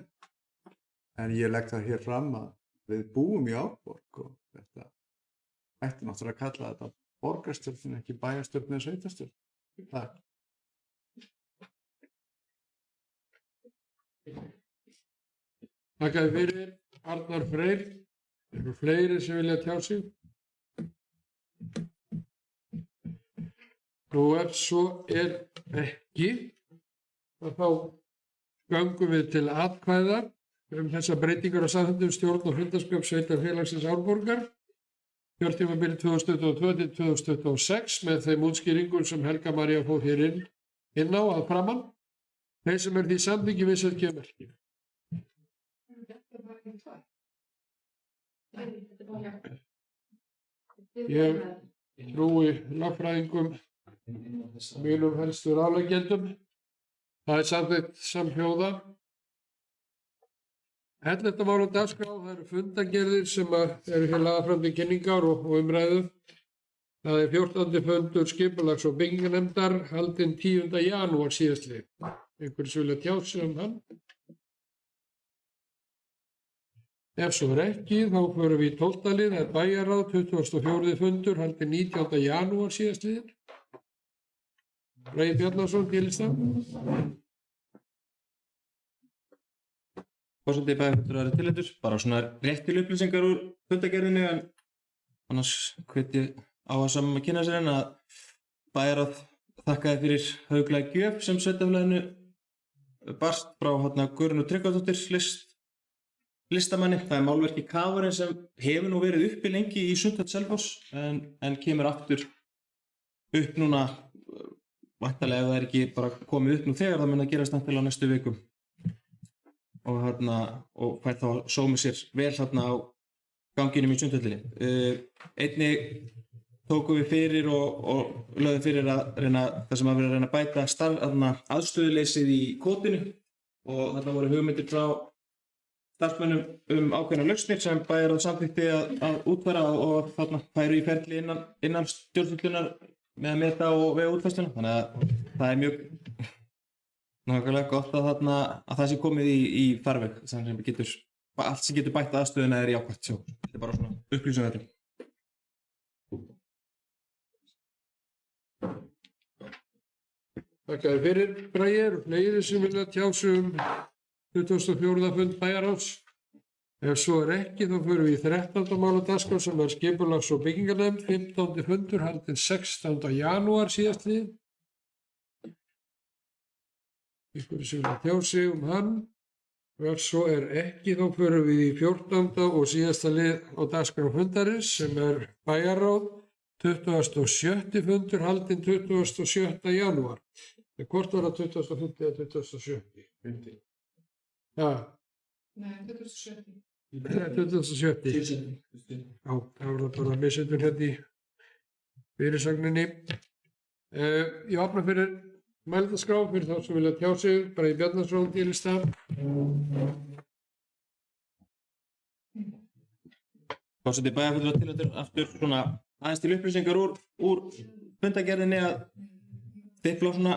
en ég legg það hér fram að við búum í Árborg og þetta ætti náttúrulega að kalla þetta borgarstjórn ekki bæjarstjórn eða sveitarstjórn. Takk. Takk fyrir Arnar Freyr. Eru fleiri sem vilja tjá sig? Og ef svo er ekki, þá göngum við til atkvæða þessar breytingar á samþykktum stjórn og fundarskap sveitarfélagsins Árborgar kjörtímabili 2022 til 2026 með þeim útskýringum sem Helga María fór hér inn á að framan. Þeir sem því samþykki vissu að gefa merki. Ég trúi lögfræðingum mínum helstu ráðleggjendum. Það er samþykkt samhljóða. 11. mál á dagskrá, það eru fundargerðir sem eru hér lagðar fram til kynningar og umræðu. Það er 14. fundur skipulags- og byggingarnefndar haldinn 10. janúar síðastliðinn. Einhverjir vilja tjá sig hann? Ef svo er ekki, þá förum við í 12. lið, það er bæjarráð, 24. fundur, haldinn 19. janúar síðastliðinn. Freyr Bjarnason, B-lista. Forseti bæjarfulltrúar tilheyrendur, bara svona rétt til upplýsingar úr fundargerðinni en annars hvet ég á að saman að kynna sér en að bæjarráð þakkaði fyrir hauglega gjöf sem sveitarfélaginu barst frá Guðrúnu Tryggvadóttur listamanni. Það er málverki Kafurinn sem hefur nú verið uppi lengi í Sundhöll Selfoss en kemur aftur upp núna væntanlega ef það er ekki bara komið upp nú þegar það mun að gerast náttúrulega á næstu vikum og fær þá sómi sér vel á ganginum í Sundhöllinni. Einnig tókum við fyrir og lögðum fyrir að reyna, það sem að vera að reyna að bæta aðstöðuleysið í kotinu og þarna voru hugmyndir frá starfsmönnum ákveðnar lausnir sem bæjarráð samþykkti að útfæra og þarna færu í ferli innan stjórnfullunar með að meta og vega útfærsluna. Þannig að það er mjög nákvæmlega gott að það sé komið í farveg sem getur, allt sem getur bætt aðstöðuna er jákvætt. Þetta er bara svona upplýsum þetta. Þakka þér fyrir, Bragi. Eru fleiri sem vilja tjá sig 24. fund bæjarráðs? Ef svo er ekki, þá förum við í 13. mál á dagskrá sem er skipulags- og byggingarnefnd, 15. fundur haldinn 16. janúar síðastliðinn. Einhverju sem vilja tjá sig hann? Ef svo er ekki, þá förum við í 14. og síðasta lið á dagskrá fundarins sem er bæjarráð, 27. fundur haldinn 27. janúar. Hvort var það 25. eða 27. Ja. Nei, 27. 27. Já, það var það bara missetun hérna í fyrirsögninni. Ég opna fyrir mælendaskrá fyrir þá sem vilja tjá sig, Bragi Bjarnason til í stað. Forseti bæjarfulltrúa tilnefndur aftur svona aðeins til upplýsingar úr fundargerðinni að stimpla svona,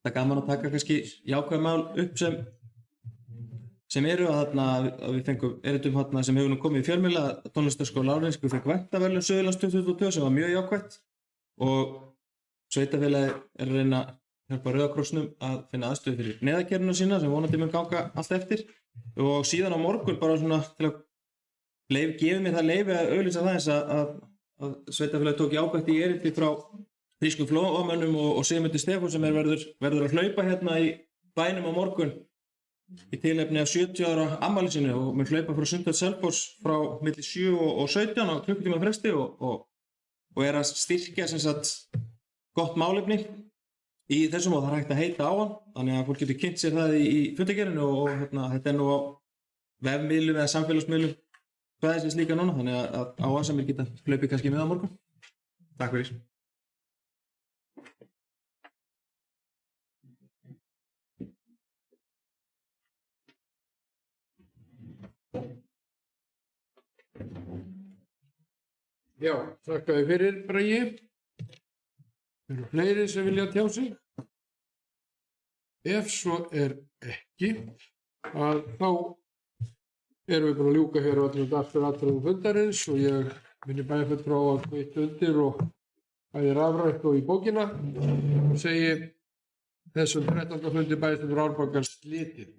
það er gaman að taka kannski jákvæð mál upp sem eru að við fengum erindum sem hefur nú komið í fjölmiðla að tónlistarskóla Árnessýslu fékk væntaverðlaun Suðurlands 2022 sem var mjög jákvætt og sveitarfélagið er að reyna að hjálpa Rauða krossnum að finna aðstöðu fyrir neðakerfuna sína sem vonandi mun ganga allt eftir og síðan á morgun bara svona til að gefa mér það leyfi að auglýsa það eins að sveitarfélagið tók jákvætt í erindi frá þýskum flóamönnum og Sigmundi Stefán sem verður að hlaupa hérna í bænum á morgun í tilefni af 70 ára afmæli sínu og mun hlaupa frá Sundhöll Selfoss frá milli 7 og 17 á klukkutíma fresti og er að styrkja sem sagt gott málefni í þessum og það er hægt að heita á hann þannig að fólk getur kynnt sér það í fundargerðinu og þetta er nú á vefmiðlum eða samfélagsmiðlum svæðisins líka núna þannig að áhersamir geta hlaupið kannski með á morgun. Takk fyrir. Já, þakka þér fyrir, Bragi. Eru fleiri sem vilja tjá sig? Ef svo er ekki, að þá erum við búin að ljúka hér á öllum dagskrálatriðum fundarins og ég minni bæjarfulltrúa á að kvitta undir og bæði rafrænt og í bókina og segi þessum 13. fundi bæjarstjórnar Árborgar slitið.